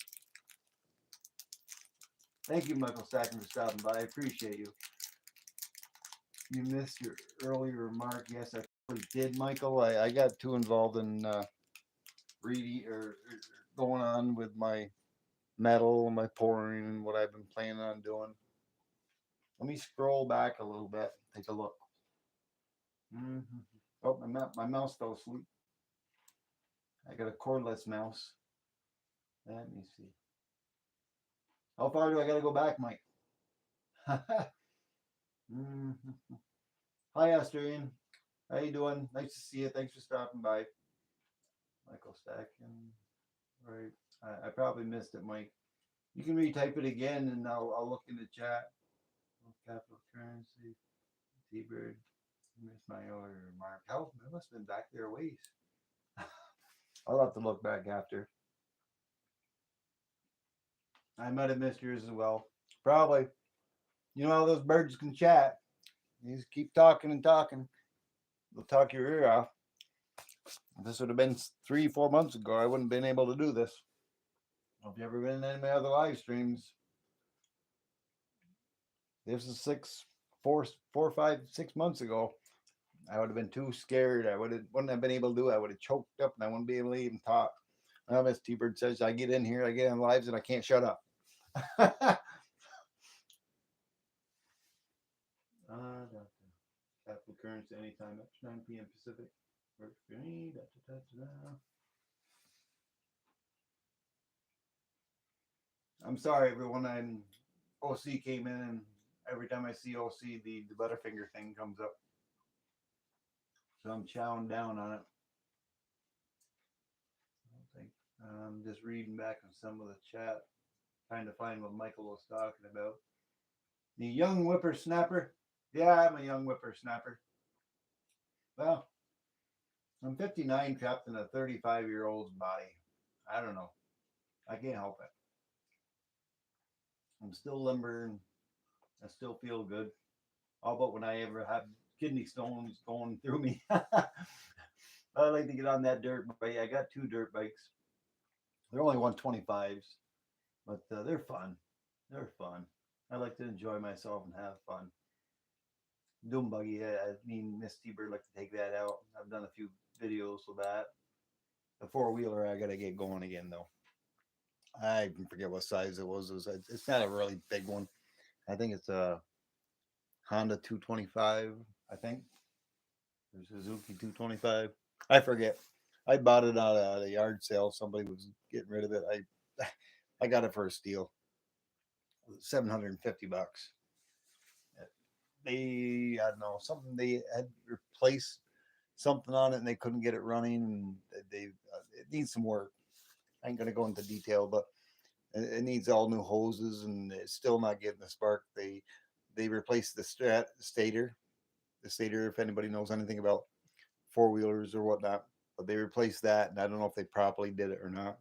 Thank you, Michael Stacken, for stopping by. I appreciate you. You missed your earlier remark. Yes, I probably did, Michael. I got too involved in reading or going on with my metal, my pouring, and what I've been planning on doing. Let me scroll back a little bit. Take a look. Mm-hmm. Oh, my mouse fell asleep. I got a cordless mouse. Let me see. How far do I got to go back, Mike? Mm-hmm. Hi, Asturian. How you doing? Nice to see you. Thanks for stopping by. Michael Stacken. Right. I probably missed it, Mike. You can retype it again, and I'll look in the chat. Capital currency. T-Bird. Missed my earlier remark. How? I must have been back there a ways. I'll have to look back after. I might have missed yours as well. Probably. You know how those birds can chat. You just keep talking and talking. They'll talk your ear off. If this would have been 3, 4 months ago, I wouldn't have been able to do this. If you ever been in any of my other live streams, this is 4, 5, 6 months ago. I would have been too scared. Wouldn't have been able to do it. I would have choked up and I wouldn't be able to even talk. As T-Bird says, I get in here, I get on lives, and I can't shut up. Capital currency anytime after 9 p.m. Pacific. Works for me. I'm sorry, everyone. OC came in, and every time I see OC, the Butterfinger thing comes up. So I'm chowing down on it. I'm just reading back on some of the chat, trying to find what Michael was talking about. The young whippersnapper. Yeah, I'm a young whippersnapper. Well, I'm 59, trapped in a 35-year-old's body. I don't know. I can't help it. I'm still limber and I still feel good. All but when I ever have kidney stones going through me. I like to get on that dirt bike. I got 2 dirt bikes. They're only 125s, but they're fun. They're fun. I like to enjoy myself and have fun. Doom buggy. I mean, Miss T-Bird like to take that out. I've done a few videos with that. The 4-wheeler, I gotta get going again though. I forget what size it was. It's not a really big one. I think it's a Honda 225. I think or Suzuki 225. I forget. I bought it out at a yard sale. Somebody was getting rid of it. I got it for a steal. $750. I don't know, something they had replaced something on it and they couldn't get it running, and it needs some work. I ain't gonna go into detail, but it needs all new hoses and it's still not getting the spark. They replaced the stator. The stator, if anybody knows anything about 4-wheelers or whatnot, but they replaced that, and I don't know if they properly did it or not.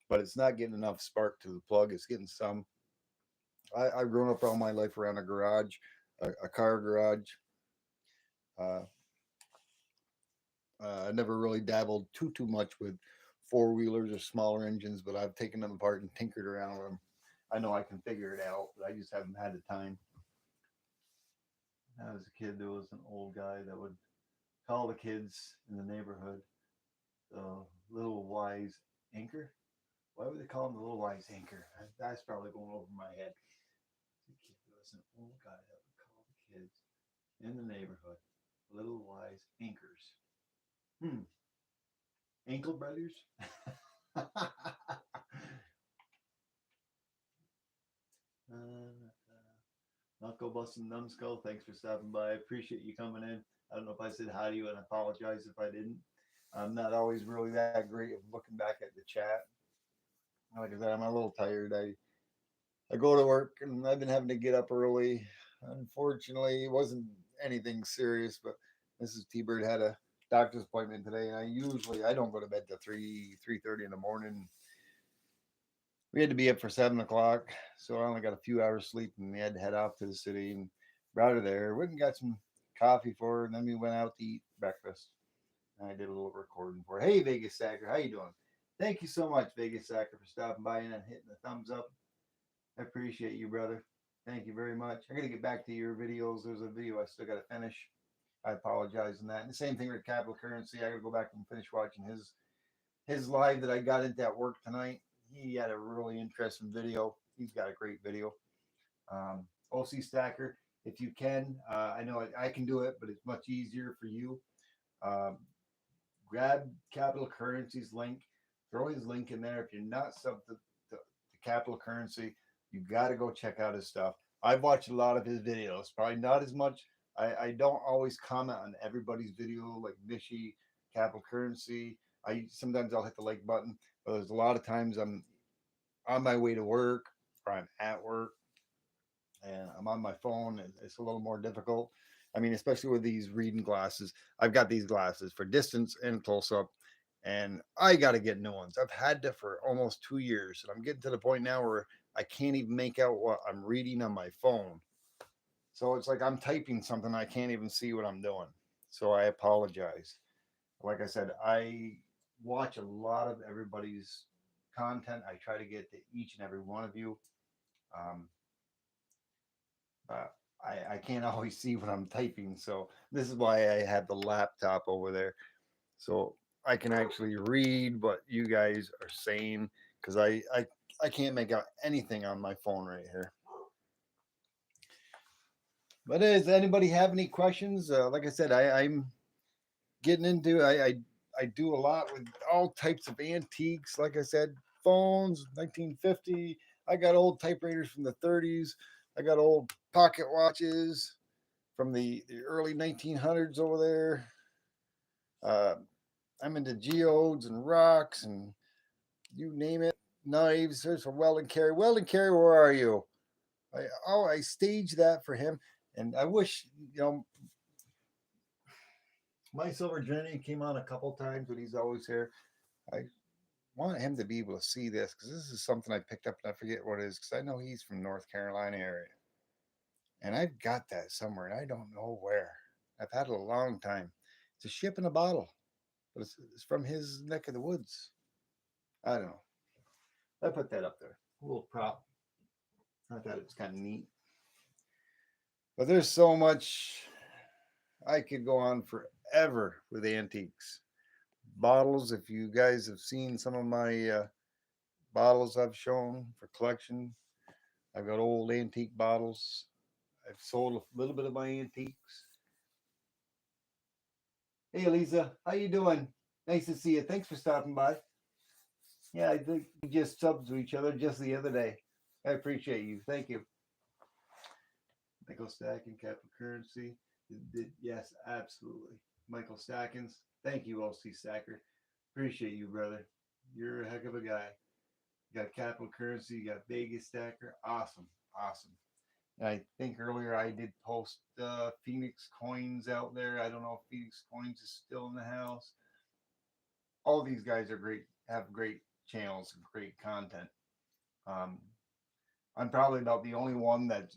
But it's not getting enough spark to the plug. It's getting some. I've grown up all my life around a garage, a car garage. Uh, I never really dabbled too much with 4-wheelers or smaller engines, but I've taken them apart and tinkered around with them. I know I can figure it out, but I just haven't had the time. When I was a kid, there was an old guy that would call the kids in the neighborhood the little wise anchor. Why would they call him the little wise anchor? That's probably going over my head. There was an old guy that would call the kids in the neighborhood little wise anchors. Ankle brothers? Knuckle busting numbskull, thanks for stopping by. I appreciate you coming in. I don't know if I said hi to you, and I apologize if I didn't. I'm not always really that great of looking back at the chat. Like I said, I'm a little tired. I go to work and I've been having to get up early. Unfortunately, it wasn't anything serious, but Mrs. T Bird had a doctor's appointment today, and I don't go to bed till 3:30 in the morning. We had to be up for 7 o'clock, so I only got a few hours sleep, and we had to head off to the city and brought her there. Went and got some coffee for her, and then we went out to eat breakfast. And I did a little recording for her. Hey, Vegas Sacker, how you doing? Thank you so much, Vegas Sacker, for stopping by and hitting the thumbs up. I appreciate you, brother. Thank you very much. I got to get back to your videos. There's a video I still got to finish. I apologize on that. And the same thing with Capital Currency. I got to go back and finish watching his live that I got into at work tonight. He had a really interesting video. He's got a great video. OC Stacker, if you can, I know I can do it, but it's much easier for you. Um, Grab Capital Currency's link. Throw his link in there. If you're not sub to Capital Currency, you got to go check out his stuff. I've watched a lot of his videos, probably not as much. I don't always comment on everybody's video, like Nishi, Capital Currency. I sometimes I'll hit the like button, but there's a lot of times I'm on my way to work or I'm at work and I'm on my phone. It's a little more difficult. I mean, especially with these reading glasses. I've got these glasses for distance and close up, and I got to get new ones. I've had them for almost 2 years, and I'm getting to the point now where I can't even make out what I'm reading on my phone. So it's like I'm typing something, I can't even see what I'm doing. So I apologize. Like I said, I watch a lot of everybody's content. I try to get to each and every one of you. Um, I can't always see what I'm typing. So this is why I have the laptop over there. So I can actually read what you guys are saying because I can't make out anything on my phone right here. But does anybody have any questions? Like I said, I'm getting into I do a lot with all types of antiques. Like I said, phones, 1950. I got old typewriters from the 30s. I got old pocket watches from the early 1900s over there. Uh, I'm into geodes and rocks and you name it. Knives. There's a Weldon Carey. Weldon Carey, where are you? I staged that for him, and I wish my silver journey came on a couple times, but he's always here. I want him to be able to see this because this is something I picked up and I forget what it is because I know he's from North Carolina area, and I've got that somewhere and I don't know where. I've had it a long time. It's a ship in a bottle, but it's from his neck of the woods. I don't know. I put that up there. A little prop. I thought it was kind of neat. But there's so much I could go on forever with antiques. Bottles, if you guys have seen some of my bottles I've shown for collection, I've got old antique bottles. I've sold a little bit of my antiques. Hey, Elisa, how you doing? Nice to see you. Thanks for stopping by. Yeah, I think we just subbed to each other just the other day. I appreciate you. Thank you. Michael Stacking, Capital Currency. Yes, absolutely. Michael Stackins. Thank you, OC Stacker. Appreciate you, brother. You're a heck of a guy. You got Capital Currency, you got Vegas Stacker. Awesome. Awesome. And I think earlier I did post Phoenix Coins out there. I don't know if Phoenix Coins is still in the house. All these guys are great, have great channels and great content. Um, I'm probably about the only one that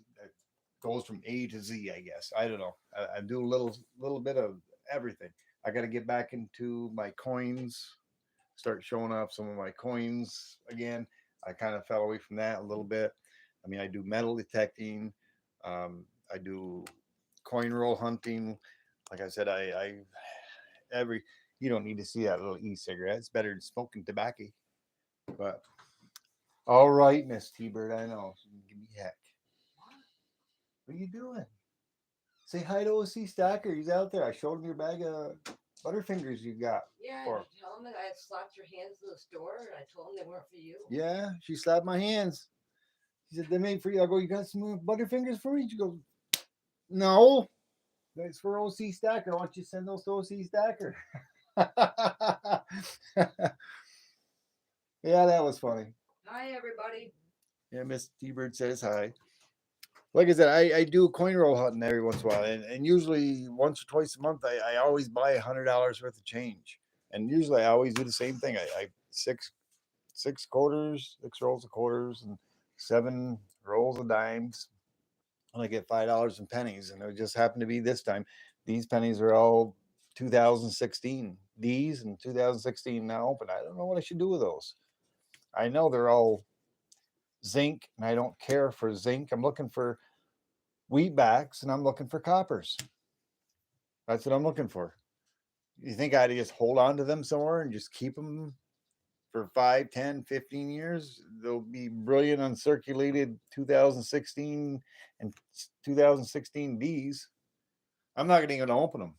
goes from A to Z, I guess. I don't know. I do a little bit of everything. I got to get back into my coins, start showing off some of my coins again. I kind of fell away from that a little bit. I mean, I do metal detecting. I do coin roll hunting. Like I said, I every you don't need to see that little e-cigarette. It's better than smoking tobacco. But all right, Miss T-Bird, I know. Give me heck. What are you doing? Say hi to OC Stacker. He's out there. I showed him your bag of Butterfingers you got. Yeah, For did you tell him that I had slapped your hands in the store and I told him they weren't for you? Yeah, she slapped my hands. She said, they made for you. I go, you got some Butterfingers for me? She goes, no. That's for OC Stacker. Why don't you send those to OC Stacker? Yeah, that was funny. Hi, everybody. Yeah, Miss T-Bird says hi. Like I said, I do coin roll hunting every once in a while, and usually once or twice a month, I always buy $100 worth of change, and usually I always do the same thing. I six quarters, 6 rolls of quarters, and 7 rolls of dimes, and I get $5 in pennies. And it just happened to be this time, these pennies are all 2016 D's and 2016 now open. I don't know what I should do with those. I know they're all zinc, and I don't care for zinc. I'm looking for wheat backs, and I'm looking for coppers. That's what I'm looking for. You think I'd just hold on to them somewhere and just keep them for 5, 10, 15 years? They'll be brilliant uncirculated 2016 and 2016 Ds. I'm not even going to open them.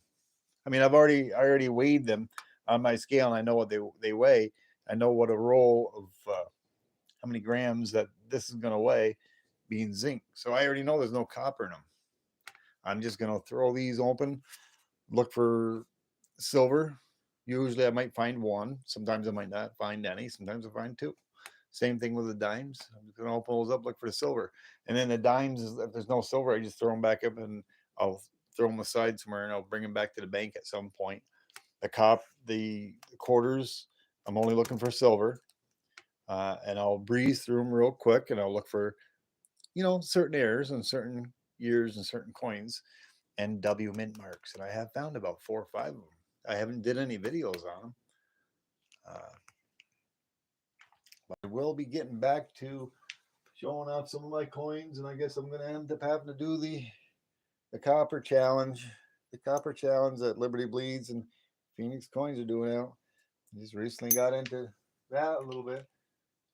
I mean, I already weighed them on my scale, and I know what they weigh. I know what a roll of how many grams that this is going to weigh, being zinc. So I already know there's no copper in them. I'm just going to throw these open, look for silver. Usually I might find one. Sometimes I might not find any. Sometimes I find two. Same thing with the dimes. I'm just gonna open those up, look for the silver. And then the dimes, if there's no silver, I just throw them back up and I'll throw them aside somewhere and I'll bring them back to the bank at some point. The quarters, I'm only looking for silver. And I'll breeze through them real quick and I'll look for, certain errors and certain years and certain coins and W mint marks. And I have found about 4 or 5 of them. I haven't did any videos on them. Uh, but I will be getting back to showing off some of my coins, and I guess I'm going to end up having to do the copper challenge, that Liberty Bleeds and Phoenix Coins are doing out. I just recently got into that a little bit.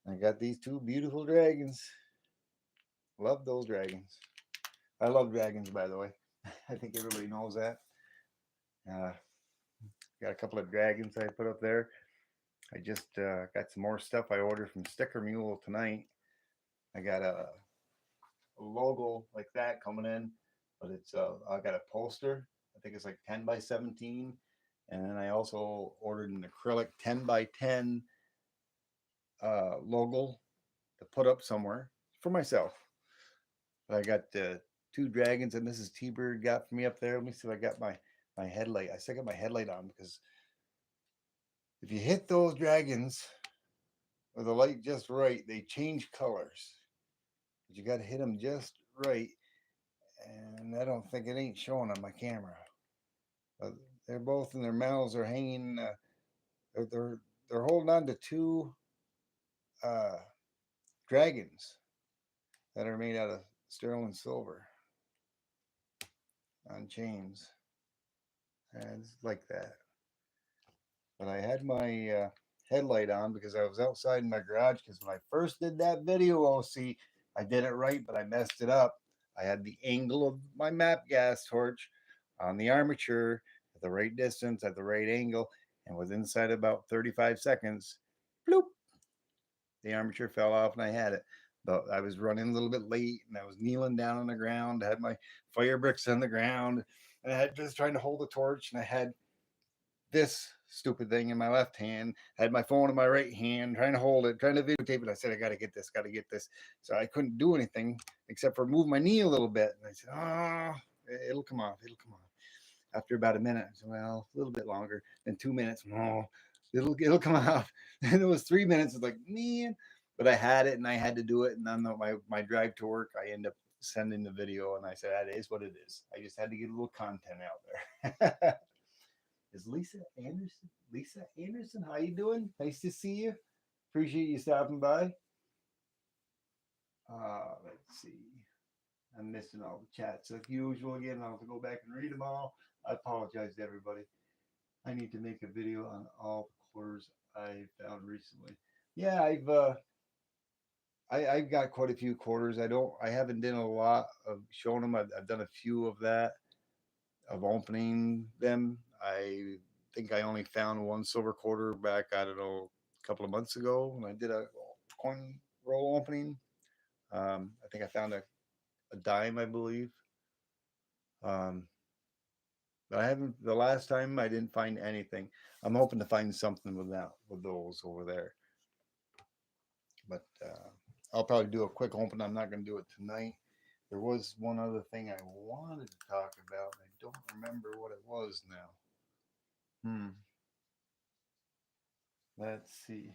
I got these 2 beautiful dragons. Love those dragons. I love dragons, by the way. I think everybody knows that. Uh, got a couple of dragons I put up there. I just got some more stuff I ordered from Sticker Mule tonight. I got a logo like that coming in, but it's I got a poster. I think it's like 10 by 17, and then I also ordered an acrylic 10 by 10 logo to put up somewhere for myself. But I got 2 dragons that Mrs. T-Bird got for me up there. Let me see if I got my headlight. I still got my headlight on because if you hit those dragons with the light just right, they change colors. But you got to hit them just right, and I don't think it ain't showing on my camera. But they're both in their mouths are hanging. They're holding on to 2 uh, dragons that are made out of sterling silver on chains, and it's like that. But I had my headlight on because I was outside in my garage. Because when I first did that video, OC, I did it right, but I messed it up. I had the angle of my map gas torch on the armature at the right distance, at the right angle, and was inside about 35 seconds. Bloop! The armature fell off and I had it. But I was running a little bit late and I was kneeling down on the ground. I had my fire bricks on the ground and I had just trying to hold the torch and I had this stupid thing in my left hand, had my phone in my right hand, trying to hold it, trying to videotape it. I said, I got to get this, got to get this. So I couldn't do anything except for move my knee a little bit. And I said, it'll come off. It'll come off. After about a minute, I said, well, a little bit longer. Then 2 minutes, it'll come off. And it was 3 minutes. It's like, man. But I had it and I had to do it. And on my drive to work, I end up sending the video and I said, that is what it is. I just had to get a little content out there. Is Lisa Anderson? Lisa Anderson, how you doing? Nice to see you. Appreciate you stopping by. Let's see. I'm missing all the chats. Like usual, again, I'll have to go back and read them all. I apologize to everybody. I need to make a video on all the quarters I found recently. Yeah, I've got quite a few quarters. I haven't done a lot of showing them. I've done a few of that, of opening them. I think I only found 1 silver quarter back, I don't know, a couple of months ago when I did a coin roll opening. I think I found a dime, I believe. Um, But I haven't. The last time I didn't find anything. I'm hoping to find something with that with those over there. But I'll probably do a quick open. I'm not going to do it tonight. There was one other thing I wanted to talk about. I don't remember what it was now. Let's see.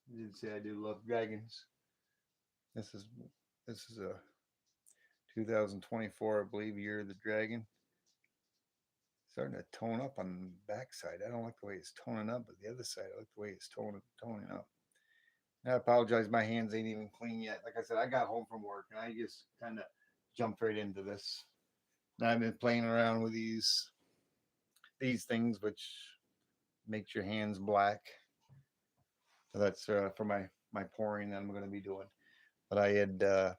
I did say I do love dragons. This is this is a 2024, I believe, year of the dragon. Starting to tone up on the backside. I don't like the way it's toning up, but the other side, I like the way it's toning up. I apologize, my hands ain't even clean yet. Like I said, I got home from work and I just kind of jumped right into this. And I've been playing around with these things, which makes your hands black. So that's for my pouring that I'm going to be doing. But I had the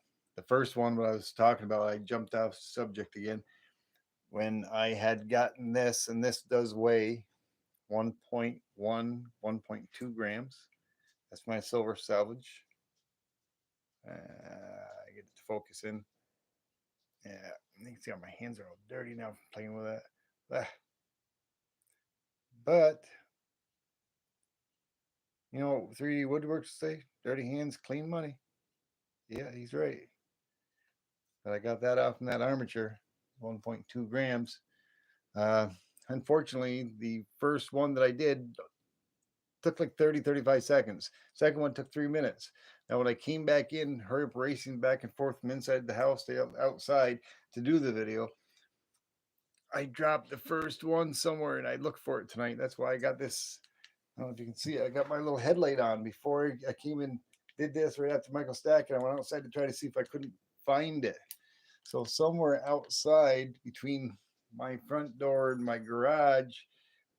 first one what I was talking about. I jumped off subject again when I had gotten this, and this does weigh 1.1, 1.2 grams. That's my silver salvage. I get it to focus in. Yeah, you can see how my hands are all dirty now from playing with that. But you know, 3D Woodworks say, "Dirty hands, clean money." Yeah, he's right. But I got that off from that armature, 1.2 grams. Uh, Unfortunately, the first one that I did took like 30, 35 seconds. Second one took 3 minutes. Now, when I came back in, hurry up racing back and forth from inside the house to outside to do the video, I dropped the first one somewhere and I looked for it tonight. That's why I got this. I don't know if you can see it. I got my little headlight on before I came in, did this right after Michael Stack, and I went outside to try to see if I couldn't find it. So somewhere outside between my front door and my garage,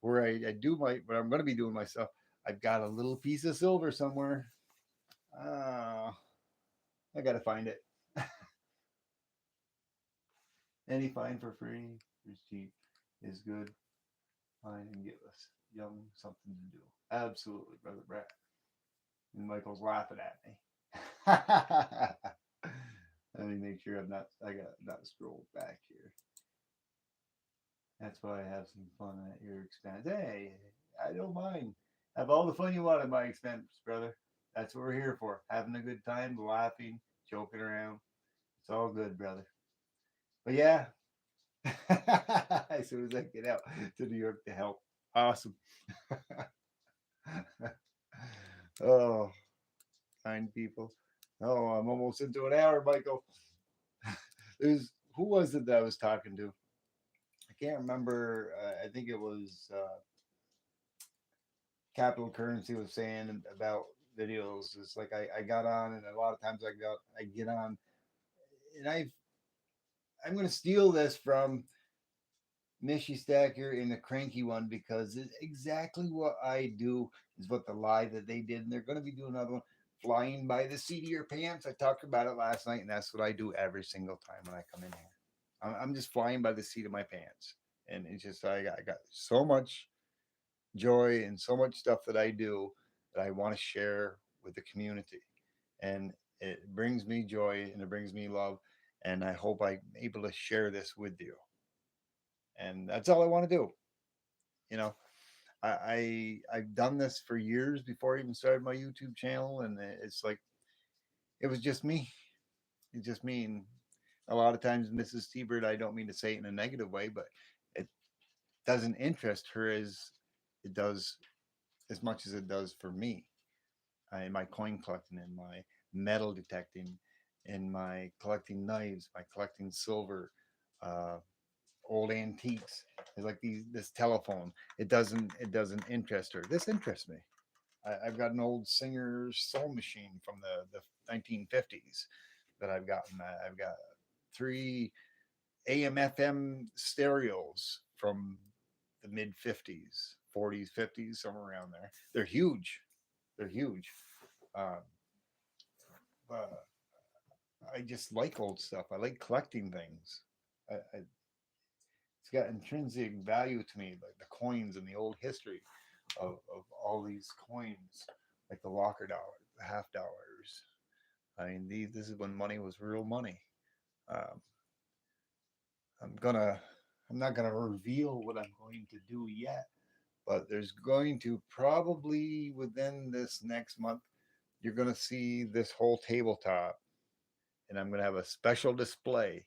where I do what I'm going to be doing myself, I've got a little piece of silver somewhere. Uh, I got to find it. Any find for free is cheap, is good. Find and give us young something to do. Absolutely, brother Brett. And Michael's laughing at me. Let me make sure I got not scrolled back here. That's why I have some fun at your expense. Hey, I don't mind. Have all the fun you want at my expense, brother. That's what we're here for. Having a good time, laughing, joking around. It's all good, brother. But yeah, as soon as I get out to New York to help. Awesome. Oh, kind people. Oh, I'm almost into an hour, Michael. There's who was it that I was talking to? I can't remember. I think it was Capital Currency was saying about videos. It's like I got on, and a lot of times I get on, and I'm going to steal this from Mishy Stacker in the Cranky one because it's exactly what I do is what the lie that they did, and they're going to be doing another one. Flying by the seat of your pants. I talked about it last night, and that's what I do every single time when I come in here. I'm just flying by the seat of my pants, and it's just I got so much joy and so much stuff that I do that I want to share with the community, and it brings me joy and it brings me love, and I hope I'm able to share this with you, and that's all I want to do. You know, I've done this for years before I even started my YouTube channel, and it's like it was just me. It's just me, and a lot of times, Mrs. Seabird, I don't mean to say it in a negative way, but it doesn't interest her as it does as much as it does for me. In my coin collecting, in my metal detecting, in my collecting knives, my collecting silver, uh, old antiques. It's like this telephone. It doesn't interest her. This interests me. I've got an old Singer sewing machine from the 1950s that I've gotten. I've got 3 AM/FM stereos from the mid 50s, 40s, 50s, somewhere around there. They're huge. They're huge. Um, but I just like old stuff. I like collecting things. It's got intrinsic value to me, like the coins and the old history of all these coins, like the Walker dollar, the half dollars. I mean, this is when money was real money. Um, I'm gonna I'm not going to reveal what I'm going to do yet, but there's going to probably within this next month, you're going to see this whole tabletop, and I'm going to have a special display,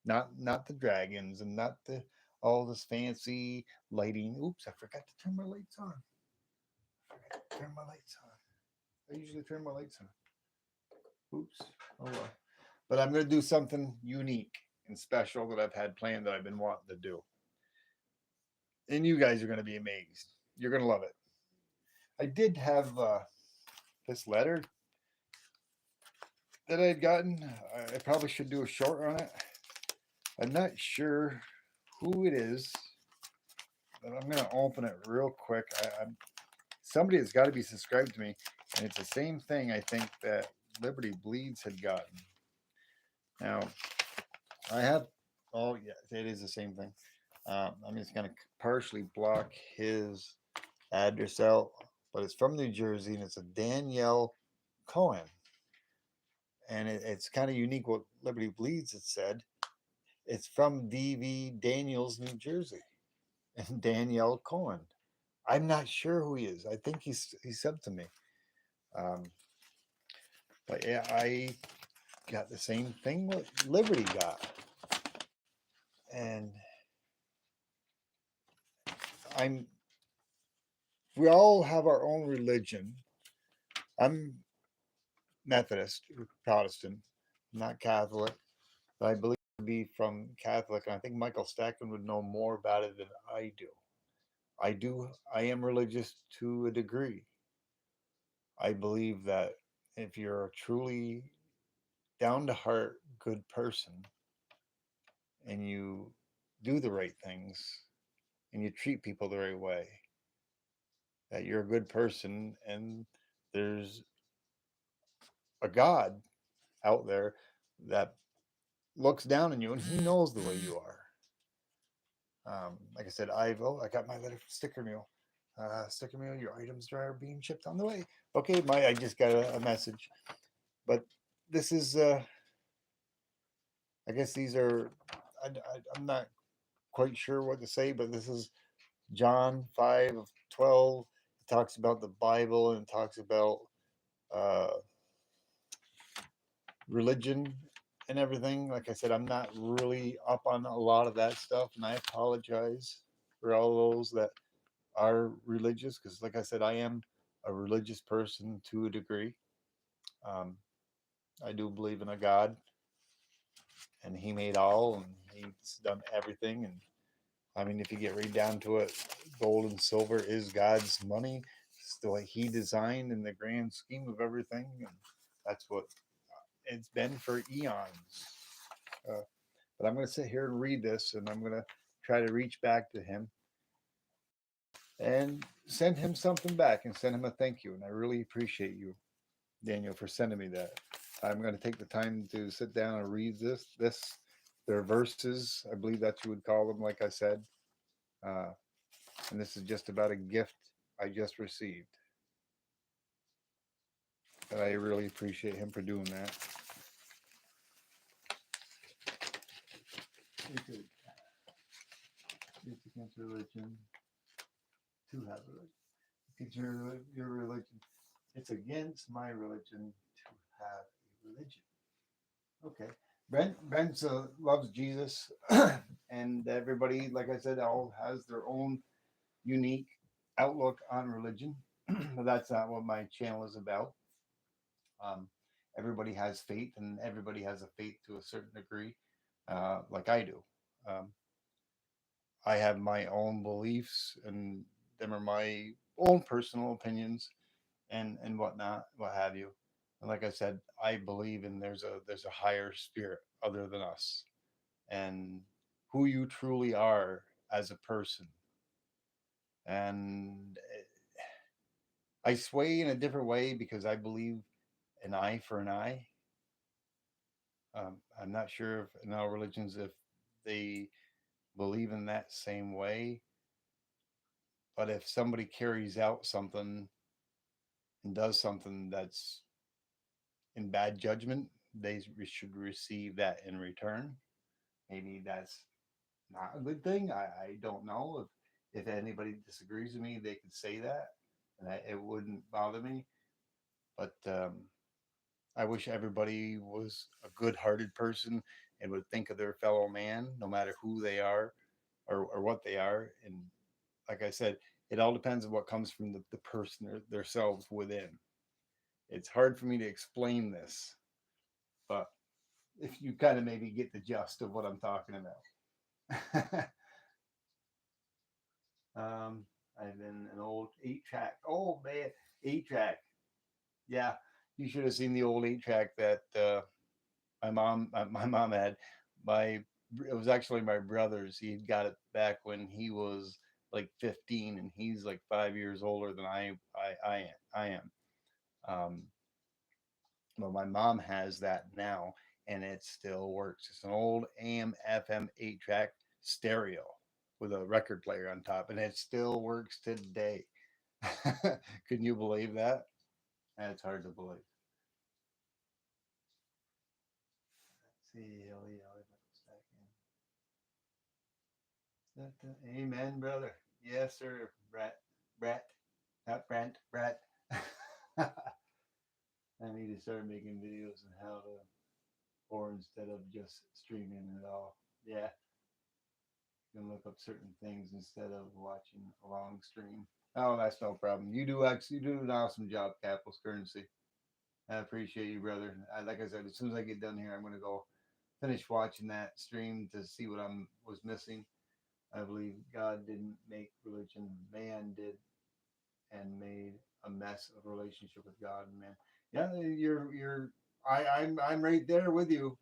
not the dragons and not the all this fancy lighting. Oops, I forgot to turn my lights on. I forgot to turn my lights on. I usually turn my lights on. Oops. Oh well. But I'm going to do something unique and special that I've had planned that I've been wanting to do. And you guys are going to be amazed. You're going to love it. I did have this letter that I had gotten. I probably should do a short on it. I'm not sure who it is, but I'm going to open it real quick. I'm somebody has got to be subscribed to me, and it's the same thing I think that Liberty Bleeds had gotten. Now, I have, oh yeah, it is the same thing. I'm just going to partially block his address out, but it's from New Jersey, and it's a Danielle Cohen. And it's kind of unique what Liberty Bleeds had said. It's from DV Daniels, New Jersey, and Danielle Cohen. I'm not sure who he is. I think he said to me. Um, but yeah, I got the same thing what Liberty got. And I'm we all have our own religion. I'm Methodist, Protestant, not Catholic. But I believe to be from Catholic, and I think Michael Stackman would know more about it than I do. I am religious to a degree. I believe that if you're a truly down to heart good person and you do the right things and you treat people the right way, that you're a good person, and there's a God out there that looks down on you and he knows the way you are. Like I said, I got my letter from Sticker Mule. Sticker Mule, your items are being shipped on the way. Okay, I just got a message, but this is I guess these are I'm not quite sure what to say, but this is John 5:12. It talks about the Bible and it talks about uh, religion and everything. Like I said, I'm not really up on a lot of that stuff, and I apologize for all those that are religious because, like I said, I am a religious person to a degree. Um, I do believe in a God, and He made all, and He's done everything. And I mean, if you get right down to it, gold and silver is God's money. It's the way He designed in the grand scheme of everything, and that's what it's been for eons. Uh, but I'm going to sit here and read this, and I'm going to try to reach back to him and send him something back and send him a thank you. And I really appreciate you, Daniel, for sending me that. I'm going to take the time to sit down and read this, their verses. I believe that you would call them, like I said. Uh, and this is just about a gift I just received. And I really appreciate him for doing that. It's against religion to have religion. It's your religion. It's against my religion to have a religion. Okay. Brent loves Jesus, and everybody, like I said, all has their own unique outlook on religion. But that's not what my channel is about. Um, Everybody has faith, and everybody has a faith to a certain degree, like I do. Um, I have my own beliefs, and them are my own personal opinions, and whatnot, what have you. And like I said, I believe in there's a higher spirit other than us, and who you truly are as a person. And I sway in a different way because I believe an eye for an eye. I'm not sure if in our religions if they believe in that same way, but if somebody carries out something and does something that's in bad judgment, they should receive that in return. Maybe that's not a good thing. I don't know if anybody disagrees with me, they could say that, and it wouldn't bother me. But I wish everybody was a good-hearted person and would think of their fellow man, no matter who they are or what they are. And like I said, it all depends on what comes from the person or themselves within. It's hard for me to explain this, but if you kind of maybe get the gist of what I'm talking about. I've been an old 8 track. Oh man, 8 track. Yeah, you should have seen the old 8 track that my mom had. My it was actually my brother's. He got it back when he was like 15, and he's like 5 years older than I am. Um, well, my mom has that now, and it still works. It's an old AM FM 8 track stereo with a record player on top, and it still works today. Can you believe that? That's hard to believe. Let's see, amen, brother. Yes, sir, Brett, not Brent, Brett. I need to start making videos on how to, or instead of just streaming it all. Yeah, you can look up certain things instead of watching a long stream. Oh, that's no problem. You do an awesome job, Capitals Currency. I appreciate you, brother. Like I said, as soon as I get done here, I'm gonna go finish watching that stream to see what I'm was missing. I believe God didn't make religion, man did, and made a mess of relationship with God and man. Yeah, you're I'm right there with you.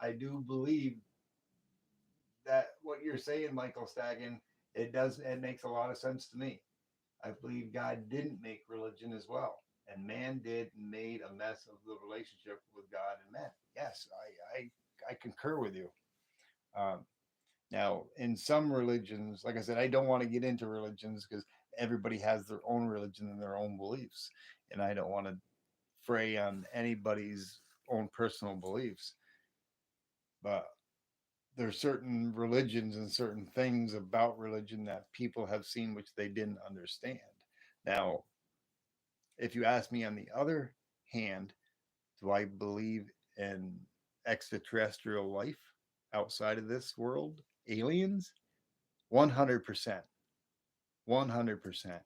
I do believe that what you're saying, Michael Stagan, it makes a lot of sense to me. I believe God didn't make religion as well. And man did and made a mess of the relationship with God and man. Yes, I concur with you. Um, Now, in some religions, like I said, I don't want to get into religions because everybody has their own religion and their own beliefs. And I don't want to fray on anybody's own personal beliefs. But there's certain religions and certain things about religion that people have seen which they didn't understand. Now, if you ask me on the other hand, do I believe in extraterrestrial life outside of this world? Aliens? 100%. 100%.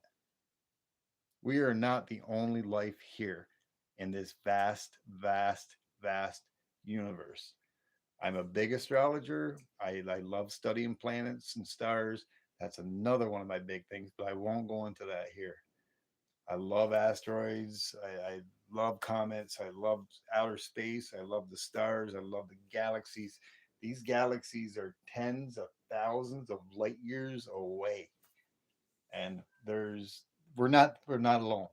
We are not the only life here in this vast, vast, vast universe. I'm a big astrologer. I love studying planets and stars. That's another one of my big things, but I won't go into that here. I love asteroids. I love comets. I love outer space. I love the stars. I love the galaxies. These galaxies are tens of thousands of light years away, and we're not alone.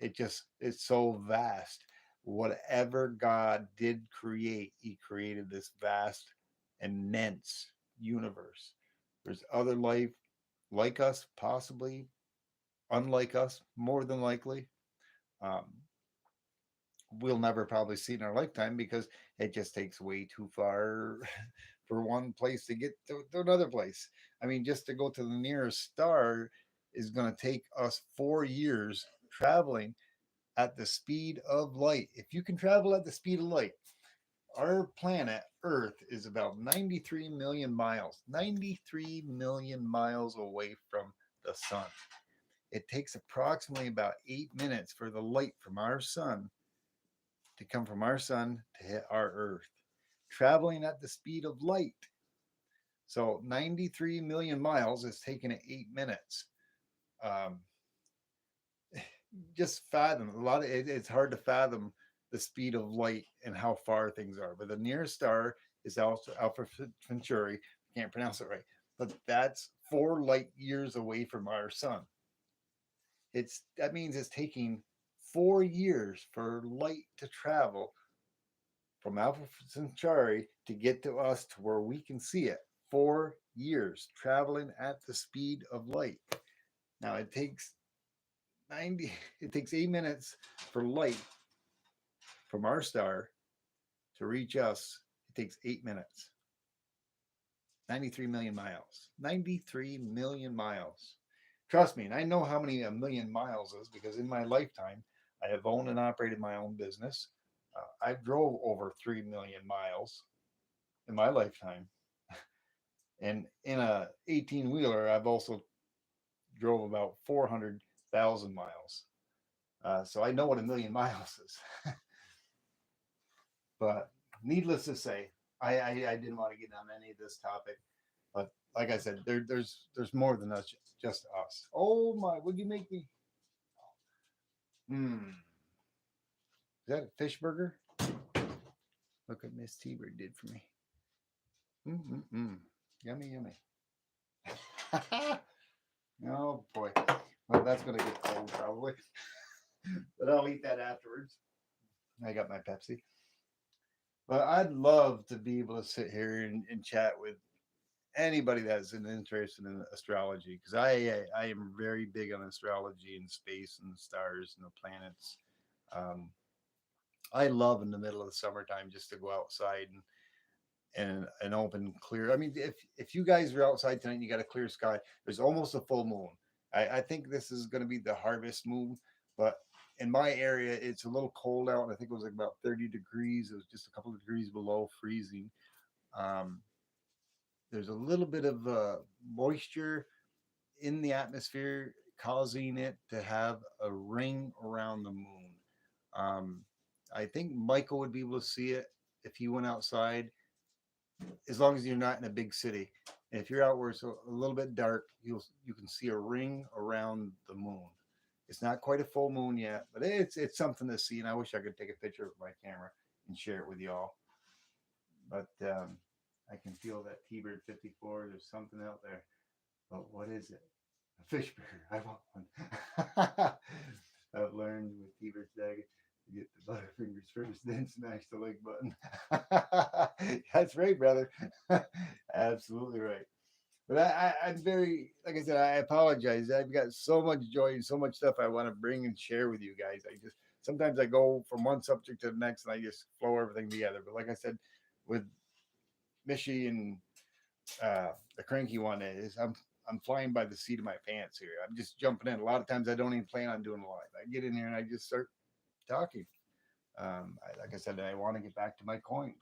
It's so vast. Whatever God did create, He created this vast, immense universe. There's other life like us, possibly unlike us, more than likely. Um, we'll never probably see in our lifetime because it just takes way too far for one place to get to another place. I mean, just to go to the nearest star is going to take us 4 years traveling at the speed of light. If you can travel at the speed of light, our planet Earth is about 93 million miles, 93 million miles away from the sun. It takes approximately about 8 minutes for the light from our sun to come from our sun to hit our Earth, traveling at the speed of light. So 93 million miles is taking it 8 minutes. Um, just fathom a lot of it's hard to fathom the speed of light and how far things are. But the nearest star is also Alpha Centauri. Can't pronounce it right, but that's 4 light years away from our sun. That means it's taking 4 years for light to travel from Alpha Centauri to get to us to where we can see it. 4 years traveling at the speed of light. Now it takes 90. It takes 8 minutes for light from our star to reach us. It takes 8 minutes. 93 million miles. 93 million miles. Trust me, and I know how many a million miles is because in my lifetime, I have owned and operated my own business. I drove over 3 million miles in my lifetime. And in a 18 wheeler, I've also drove about 400,000 miles. So I know what a million miles is. But needless to say, I didn't want to get on any of this topic. But like I said, there's more than us, just us. Oh my, would you make me? Hmm. Is that a fish burger? Look what Miss T-Bird did for me. Mm-mm-mm. Yummy, yummy. Oh boy. Well, that's gonna get cold probably. But I'll eat that afterwards. I got my Pepsi. But I'd love to be able to sit here and chat with anybody that's an interest in astrology because I am very big on astrology and space and the stars and the planets. Um, I love in the middle of the summertime just to go outside and an open clear. I mean, if you guys are outside tonight and you got a clear sky, there's almost a full moon. I think this is going to be the harvest moon, but in my area it's a little cold out. I think it was like about 30 degrees. It was just a couple of degrees below freezing. Um, there's a little bit of moisture in the atmosphere causing it to have a ring around the moon. Um, I think Michael would be able to see it if he went outside, as long as you're not in a big city. And if you're out where it's a little bit dark, you can see a ring around the moon. It's not quite a full moon yet, but it's something to see. And I wish I could take a picture with my camera and share it with y'all. But I can feel that T-Bird 54. There's something out there. But what is it? A fish burger. I want one. I've learned with T-Bird Dag to get the Butterfingers first, then smash the like button. That's right, brother. Absolutely right. But I'm very, like I said, I apologize. I've got so much joy and so much stuff I want to bring and share with you guys. I just sometimes I go from one subject to the next and I just flow everything together. But like I said, with Mishy and the cranky one is I'm flying by the seat of my pants here. I'm just jumping in. A lot of times I don't even plan on doing live. I get in here and I just start talking. Like I said, I want to get back to my coins.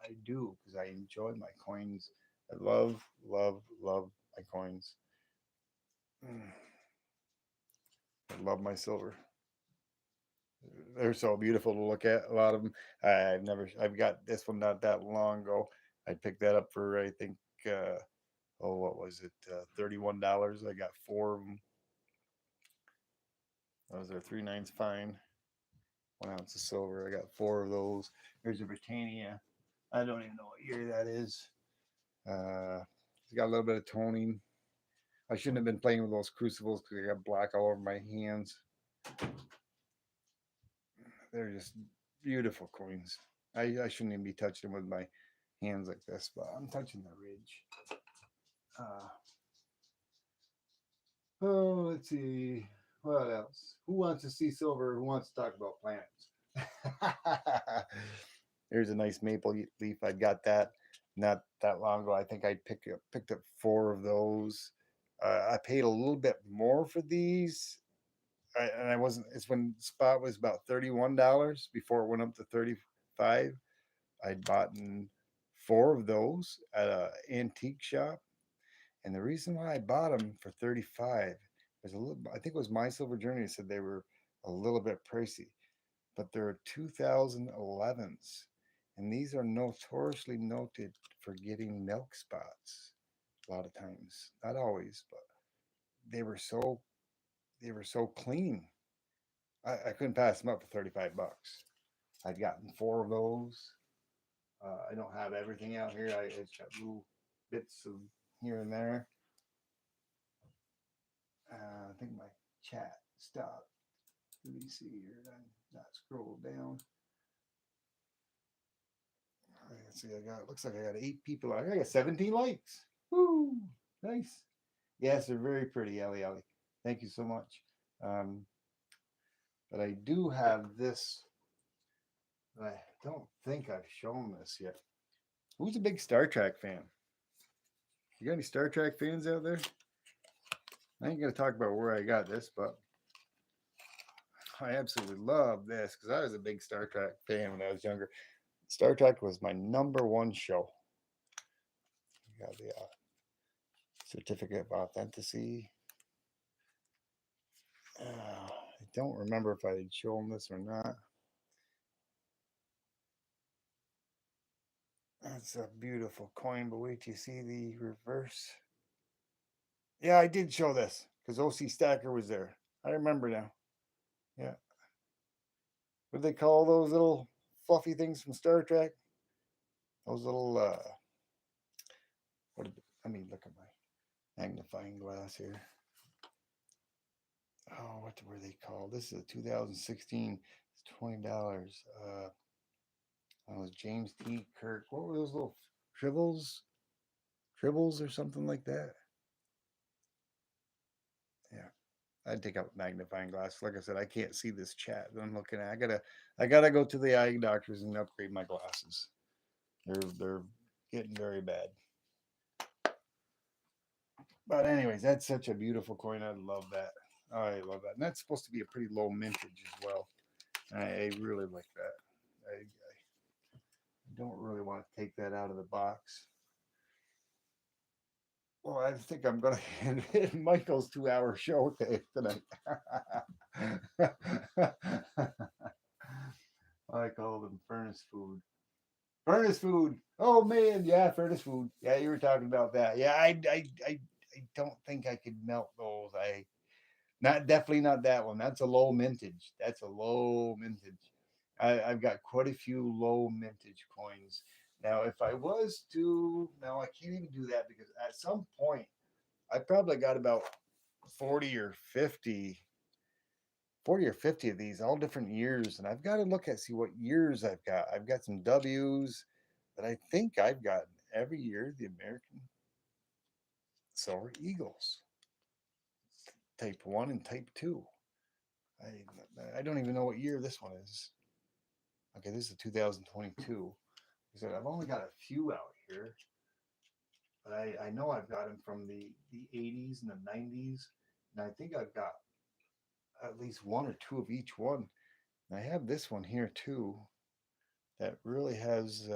I do because I enjoy my coins. I love, love, love my coins. I love my silver. They're so beautiful to look at. A lot of them. I've got this one not that long ago. I picked that up for, I think, what was it? $31. I got four of them. Those are 3/9 fine. 1 ounce of silver. I got four of those. There's a Britannia. I don't even know what year that is. It's got a little bit of toning. I shouldn't have been playing with those crucibles because I got black all over my hands. They're just beautiful coins. I shouldn't even be touching them with my hands like this, but I'm touching the ridge. Oh, let's see. What else? Who wants to see silver? Who wants to talk about planets? There's a nice maple leaf. I got that not that long ago. I think I picked up four of those. I paid a little bit more for these, and I wasn't. It's when the spot was about $31 before it went up to 35. I'd bought four of those at a antique shop, and the reason why I bought them for 35 was a little. I think it was My Silver Journey said they were a little bit pricey, but they're 2011s, and these are notoriously noted for getting milk spots. A lot of times, not always, but they were so clean. I couldn't pass them up for $35. I'd gotten four of those. I don't have everything out here. It's got little bits of here and there. I think my chat stopped. Let me see here. I'm not scroll down. Let's see. Looks like I got 8 people. I got 17 likes. Woo! Nice. Yes, they're very pretty, Ellie. Thank you so much. But I do have this. I don't think I've shown this yet. Who's a big Star Trek fan? You got any Star Trek fans out there? I ain't gonna talk about where I got this, but I absolutely love this because I was a big Star Trek fan when I was younger. Star Trek was my #1 show. You got the certificate of authenticity. I don't remember if I had shown this or not. That's a beautiful coin, but wait till you see the reverse. Yeah, I did show this because OC Stacker was there. I remember now. Yeah. What do they call those little fluffy things from Star Trek? Those little let me look at my magnifying glass here. Oh, what were they called? This is a 2016. It's $20. That was James T. Kirk. What were those little tribbles? Tribbles or something like that? Yeah. I'd take out magnifying glass. Like I said, I can't see this chat that I'm looking at. I gotta go to the eye doctors and upgrade my glasses. They're getting very bad. But anyways, that's such a beautiful coin. I love that. I love that. And that's supposed to be a pretty low mintage as well. I really like that. I don't really want to take that out of the box. Well, I think I'm going to end it Michael's 2-hour show tonight. I call them furnace food. Furnace food. Oh man, yeah, furnace food. Yeah, you were talking about that. Yeah, I don't think I could melt those. Definitely not that one. That's a low mintage. That's a low mintage. I've got quite a few low mintage coins. Now, if I was to, now I can't even do that because at some point I probably got about 40 or 50, 40 or 50 of these, all different years. And I've got to look at, see what years I've got. I've got some W's that I think I've gotten every year, the American Silver Eagles, type 1 and type 2. I don't even know what year this one is. Okay, this is 2022. I said I've only got a few out here, but I know I've got them from the 80s and the 90s, and I think I've got at least one or two of each one. And I have this one here too that really has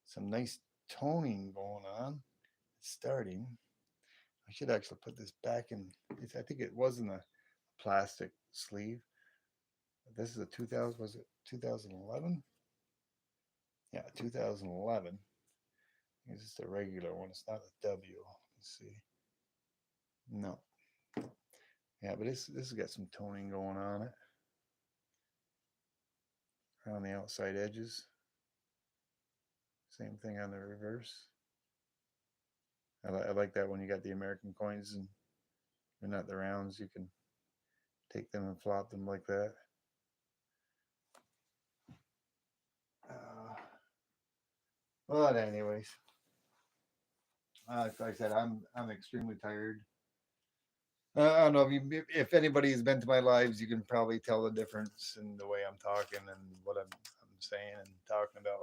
some nice toning going on. It's starting. I should actually put this back in. I think it was in a plastic sleeve. This is a 2000. Was it 2011? Yeah, 2011. It's just a regular one. It's not a W. Let's see. No. Yeah, but this has got some toning going on it. Around the outside edges. Same thing on the reverse. I like that when you got the American coins and they're not the rounds. You can take them and flop them like that. But anyways, like I said, I'm extremely tired. I don't know if anybody's been to my lives, you can probably tell the difference in the way I'm talking and what I'm saying and talking about.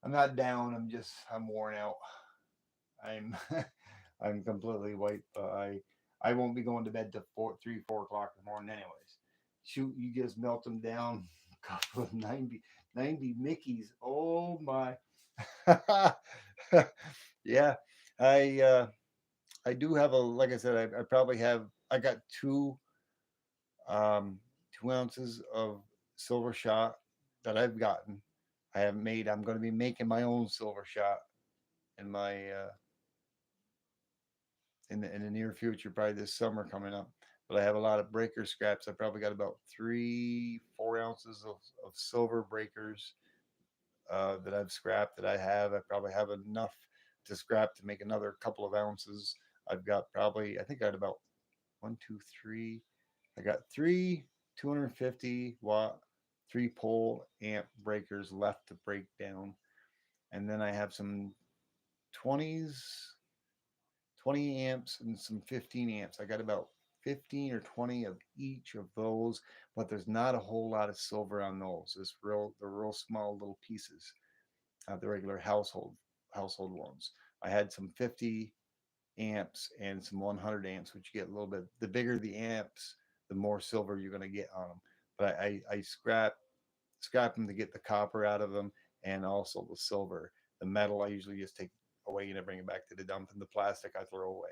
I'm not down. I'm worn out. I'm I'm completely wiped. I won't be going to bed till 4 o'clock in the morning anyways. Shoot, you just melt them down. A couple of 90 Mickeys. Oh my. Yeah, I do have like I said, I probably have, I got 2 ounces of silver shot that I've gotten. I haven't made. I'm going to be making my own silver shot in my in the near future, probably this summer coming up. But I have a lot of breaker scraps. I probably got about 4 ounces of silver breakers that I've scrapped that I have. I probably have enough to scrap to make another couple of ounces. I've got probably, I think I had about 1, 2, 3. I got 3 250-watt 3-pole amp breakers left to break down. And then I have some 20s, 20 amps and some 15 amps. I got about 15 or 20 of each of those, but there's not a whole lot of silver on those. They're real small little pieces, the regular household ones. I had some 50 amps and some 100 amps, which you get a little bit. The bigger the amps, the more silver you're going to get on them. But I scrap them to get the copper out of them and also the silver. The metal I usually just take away and I bring it back to the dump, and the plastic I throw away.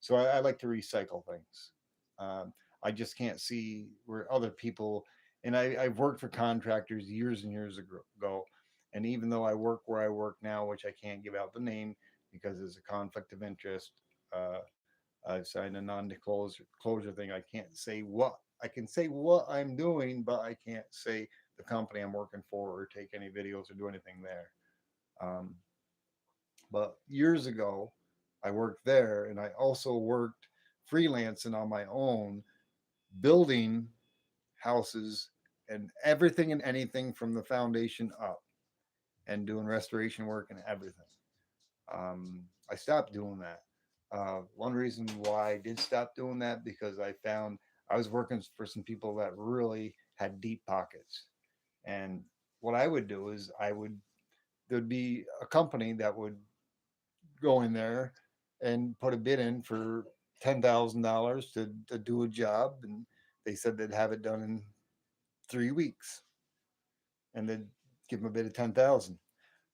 So I like to recycle things. Um, I just can't see where other people, and I've worked for contractors years and years ago. And even though I work where I work now, which I can't give out the name because there's a conflict of interest, uh, I've signed a non-disclosure closure thing. I can't say what I can say what I'm doing, but I can't say the company I'm working for or take any videos or do anything there. Um, but years ago, I worked there, and I also worked freelancing on my own, building houses and everything and anything from the foundation up, and doing restoration work and everything. I stopped doing that. One reason why I did stop doing that because I found I was working for some people that really had deep pockets, and what I would do is there'd be a company that would go in there and put a bid in for $10,000 to do a job, and they said they'd have it done in 3 weeks, and they'd give them a bid of 10,000.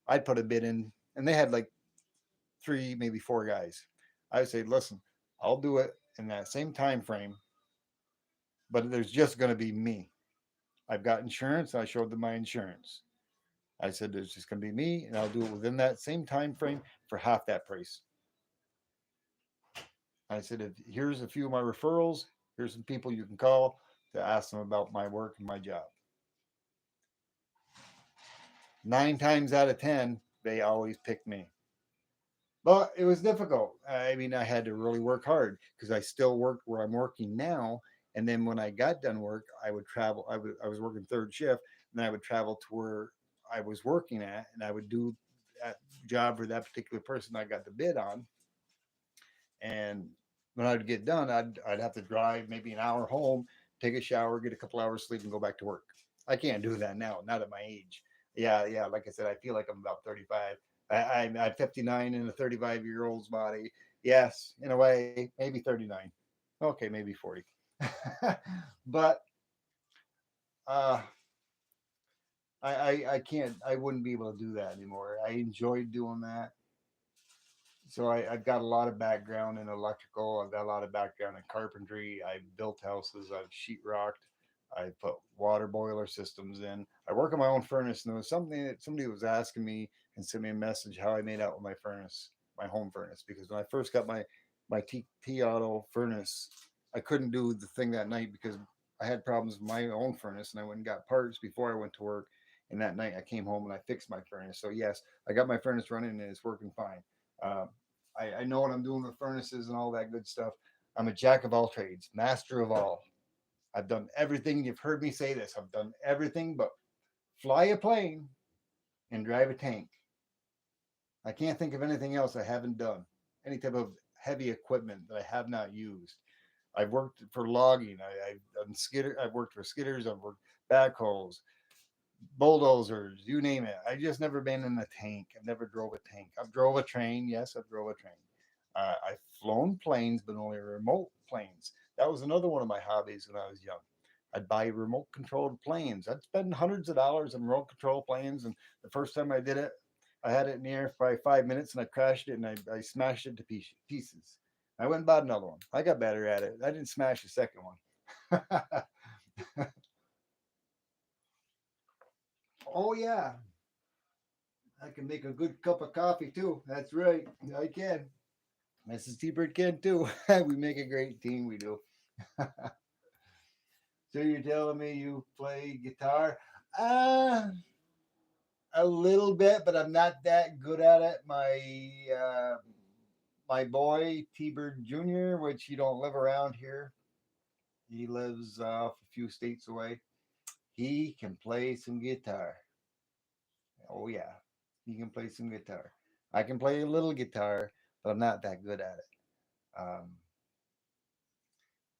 I'd put a bid in, and they had like three, maybe four guys. I would say, listen, I'll do it in that same time frame, but there's just going to be me. I've got insurance. I showed them my insurance. I said, there's just going to be me, and I'll do it within that same time frame for half that price. I said, here's a few of my referrals. Here's some people you can call to ask them about my work and my job. 9 times out of 10, they always pick me. But it was difficult. I mean, I had to really work hard because I still worked where I'm working now. And then when I got done work, I would travel. I was working third shift, and I would travel to where I was working at, and I would do that job for that particular person I got the bid on. And when I'd get done, I'd have to drive maybe an hour home, take a shower, get a couple hours sleep, and go back to work. I can't do that now, not at my age. Yeah, yeah. Like I said, I feel like I'm about 35. I'm 59 in a 35-year-old's body. Yes, in a way, maybe 39. Okay, maybe 40. But uh, I can't. I wouldn't be able to do that anymore. I enjoyed doing that. So I've got a lot of background in electrical. I've got a lot of background in carpentry. I've built houses. I've sheetrocked. I put water boiler systems in. I work on my own furnace, and there was something that somebody was asking me and sent me a message how I made out with my furnace, my home furnace, because when I first got my T auto furnace, I couldn't do the thing that night because I had problems with my own furnace, and I went and got parts before I went to work. And that night I came home and I fixed my furnace. So yes, I got my furnace running and it's working fine. Um, I know what I'm doing with furnaces and all that good stuff. I'm a jack of all trades, master of all. I've done everything. You've heard me say this. I've done everything but fly a plane and drive a tank. I can't think of anything else I haven't done. Any type of heavy equipment that I have not used. I've worked for logging. I've done skidder. I've worked for skidders. I've worked backhoes, bulldozers, you name it. I just never been in a tank. I've never drove a tank. I've drove a train. Yes, I've drove a train. I've flown planes, but only remote planes. That was another one of my hobbies when I was young. I'd buy remote controlled planes. I'd spend hundreds of dollars on remote control planes. And the first time I did it, I had it in the air for probably 5 minutes and I crashed it and I smashed it to pieces. I went and bought another one. I got better at it. I didn't smash the second one. Oh, yeah. I can make a good cup of coffee too. That's right. I can. Mrs. T-Bird can too. We make a great team. We do. So you're telling me you play guitar? Uh, a little bit, but I'm not that good at it. My boy T-Bird Jr., which he don't live around here. He lives a few states away. He can play some guitar. Oh yeah, he can play some guitar. I can play a little guitar, but I'm not that good at it.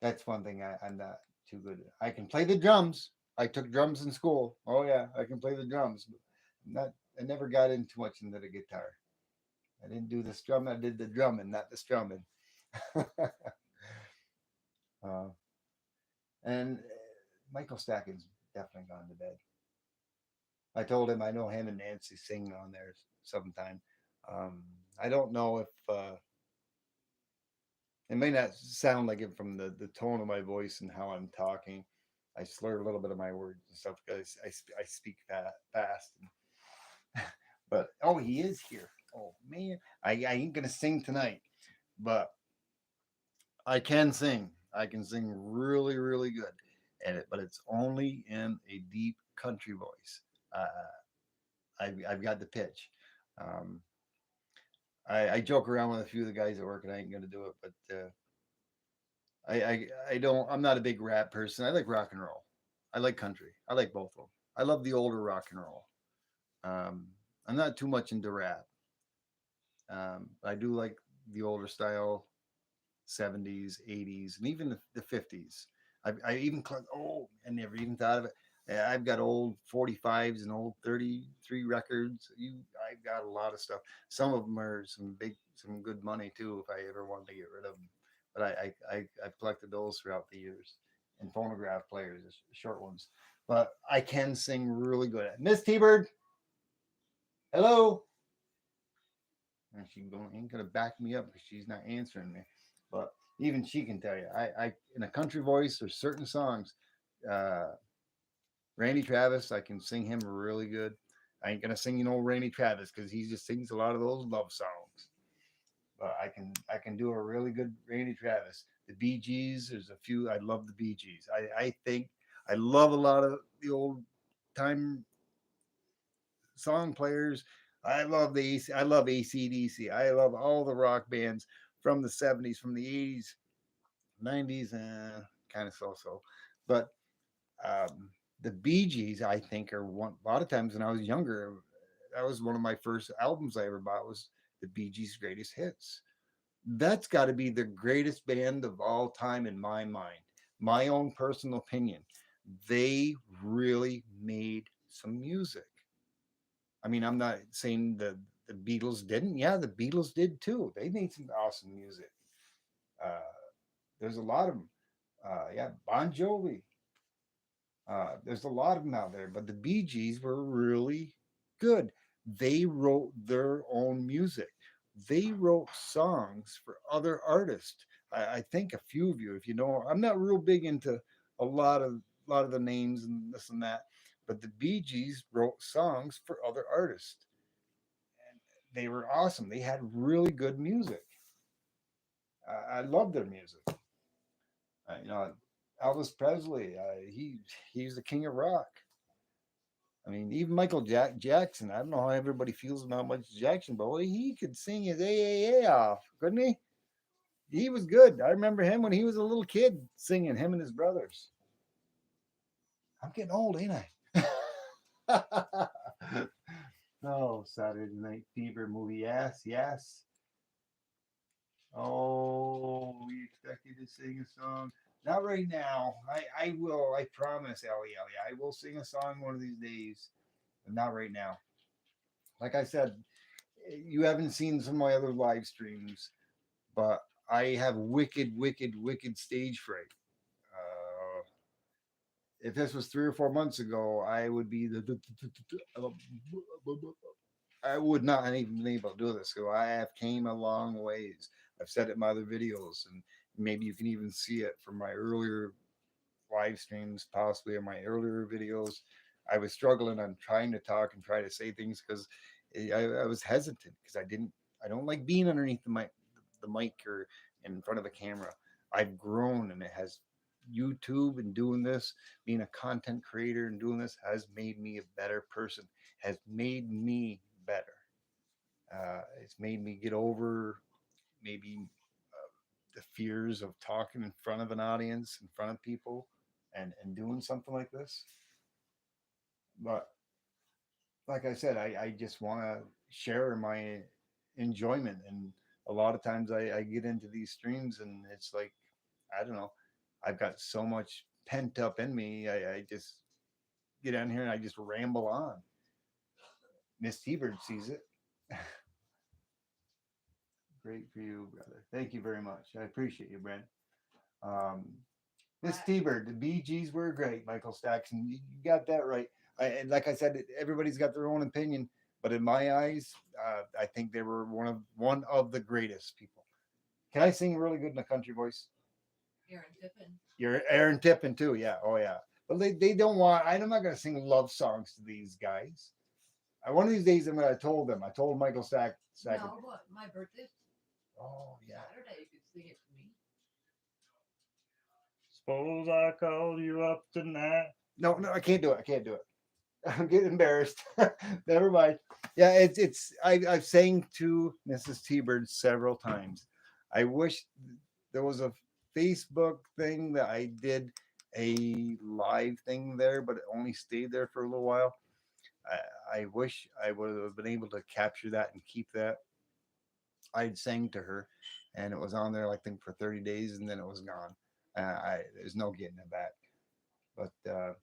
That's one thing I'm not too good at. I can play the drums. I took drums in school. Oh yeah, I can play the drums. But not. I never got in too much into the guitar. I didn't do the strumming. I did the drumming, not the strumming. uh, and Michael Stacken's definitely gone to bed. I told him I know him and Nancy sing on there sometime. I don't know if it may not sound like it from the tone of my voice and how I'm talking. I slur a little bit of my words and stuff because I speak fast. But oh, he is here. Oh man, I ain't gonna sing tonight, but I can sing. I can sing really, really good, but it's only in a deep country voice. Uh, I've got the pitch. Um, I joke around with a few of the guys at work, and I ain't gonna do it, but I don't. I'm not a big rap person. I like rock and roll. I like country. I like both of them. I love the older rock and roll. Um, I'm not too much into rap. I do like the older style, 70s, 80s, and even the 50s. I even oh, I never even thought of it. I've got old 45s and old 33 records. I've got a lot of stuff. Some of them are some good money too. If I ever wanted to get rid of them, but I've collected those throughout the years, and phonograph players, short ones. But I can sing really good. Miss T-Bird, hello. And she ain't gonna back me up because she's not answering me. But even she can tell you, I in a country voice, there's certain songs. Uh, Randy Travis, I can sing him really good. I ain't gonna sing Randy Travis because he just sings a lot of those love songs. But I can do a really good Randy Travis. The Bee Gees, there's a few. I love the Bee Gees. I think I love a lot of the old time song players. I love ACDC. I love all the rock bands from the 70s, from the 80s, 90s, kind of so. But the Bee Gees, I think, are a lot of times when I was younger, that was one of my first albums I ever bought was the Bee Gees' Greatest Hits. That's got to be the greatest band of all time in my mind. My own personal opinion. They really made some music. I mean, I'm not saying the Beatles didn't. Yeah, the Beatles did too. They made some awesome music. Uh, there's a lot of them. Yeah, Bon Jovi. There's a lot of them out there, but the Bee Gees were really good. They wrote their own music. They wrote songs for other artists. I think a few of you, if you know, I'm not real big into a lot of the names and this and that, but the Bee Gees wrote songs for other artists. And they were awesome. They had really good music. I love their music. You know, Elvis Presley, he's the king of rock. I mean, even Jackson. I don't know how everybody feels about Michael Jackson, but he could sing his AAA off, couldn't he? He was good. I remember him when he was a little kid singing, him and his brothers. I'm getting old, ain't I? Oh, Saturday Night Fever movie. Yes, yes. Oh, we expect you to sing a song. Not right now. I will. I promise, Ellie. I will sing a song one of these days, but not right now. Like I said, you haven't seen some of my other live streams, but I have wicked stage fright. If this was 3 or 4 months ago, I would be I would not have even been able to do this. So I have came a long ways. I've said it in my other videos, and maybe you can even see it from my earlier live streams, possibly in my earlier videos. I was struggling on trying to talk and try to say things because I was hesitant because I don't like being underneath the mic or in front of a camera. I've grown, and it has YouTube and doing this, being a content creator and doing this has made me a better person, has made me better. It's made me get over maybe the fears of talking in front of an audience, in front of people, and doing something like this. But like I said, I just want to share my enjoyment. And a lot of times I get into these streams and it's like, I don't know, I've got so much pent up in me. I just get on here and I just ramble on. Miss T-Bird sees it. great for you, brother. Thank you very much. I appreciate you, Brent. Miss I- T-Bird, the Bee Gees were great, Michael Stackson. You got that right. And like I said, everybody's got their own opinion, but in my eyes, I think they were one of the greatest people. Can I sing really good in a country voice? Aaron Tippin. You're Aaron Tippin too, yeah. Oh yeah. But they don't want. I'm not gonna sing love songs to these guys. One of these days, I'm gonna told them. I told Michael Stackson. No, what? My birthday's Oh yeah. Saturday. You could sing it to me. Suppose I called you up tonight. No, I can't do it. I can't do it. I'm getting embarrassed. Never mind. Yeah, I've sang to Mrs. T-Bird several times. I wish there was a Facebook thing that I did a live thing there, but it only stayed there for a little while. I wish I would have been able to capture that and keep that. I'd sang to her, and it was on there, I think, for 30 days, and then it was gone. There's no getting it back. But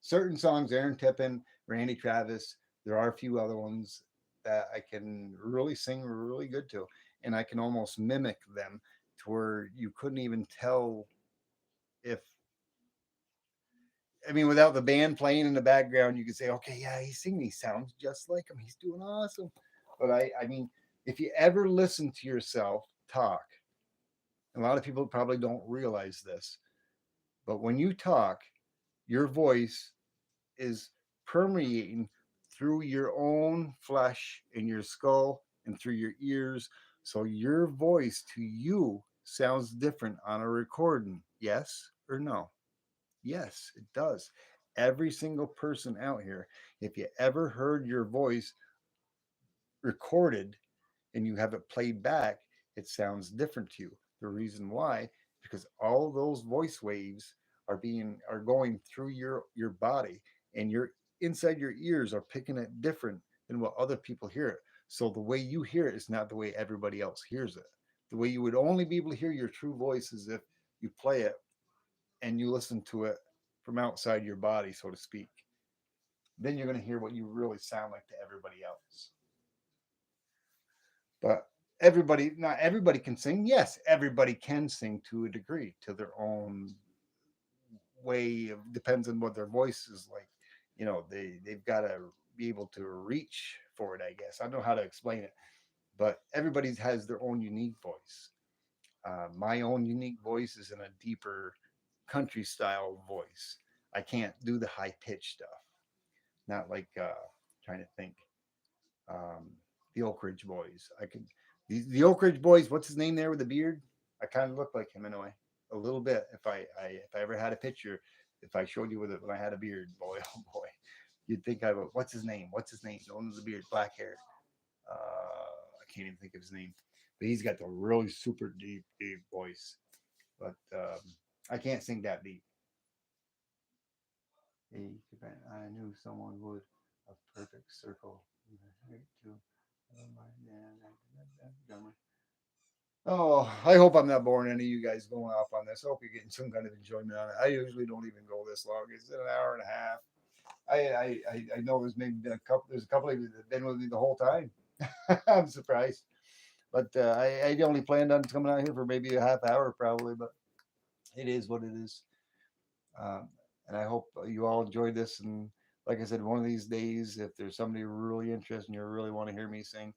certain songs, Aaron Tippin, Randy Travis, there are a few other ones that I can really sing really good to, and I can almost mimic them to where you couldn't even tell if. I mean, without the band playing in the background, you could say, "Okay, yeah, he's singing. He sounds just like him. He's doing awesome." But I mean, if you ever listen to yourself talk, a lot of people probably don't realize this, but when you talk, your voice is permeating through your own flesh in your skull and through your ears. So your voice to you sounds different on a recording. Yes or no? Yes, it does. Every single person out here, if you ever heard your voice recorded and you have it played back, it sounds different to you. The reason why, because all those voice waves are going through your body, and your inside your ears are picking it different than what other people hear it. So the way you hear it is not the way everybody else hears it. The way you would only be able to hear your true voice is if you play it and you listen to it from outside your body, so to speak. Then you're going to hear what you really sound like to everybody else. But not everybody can sing. Yes, everybody can sing to a degree, to their own way of, depends on what their voice is like. They've got to be able to reach for it, I guess. I don't know how to explain it, but everybody has their own unique voice. My own unique voice is in a deeper country style voice. I can't do the high pitch stuff. Not like trying to think. Um, the Oak Ridge Boys. I could the Oak Ridge Boys. What's his name there with the beard? I kind of look like him in a way, a little bit. If I ever had a picture, if I showed you with it when I had a beard, boy, oh boy, you'd think I would. What's his name? What's his name? The one with the beard, black hair. I can't even think of his name, but he's got the really super deep voice. But I can't sing that deep. I knew someone would. A perfect circle. Oh, I hope I'm not boring any of you guys going off on this. I hope you're getting some kind of enjoyment on it. I usually don't even go this long. It's an hour and a half. I know there's a couple of you that have been with me the whole time. I'm surprised. But I only planned on coming out here for maybe a half hour probably, but it is what it is. Um, and I hope you all enjoyed this. And like I said, one of these days, if there's somebody really interested and you really want to hear me sing,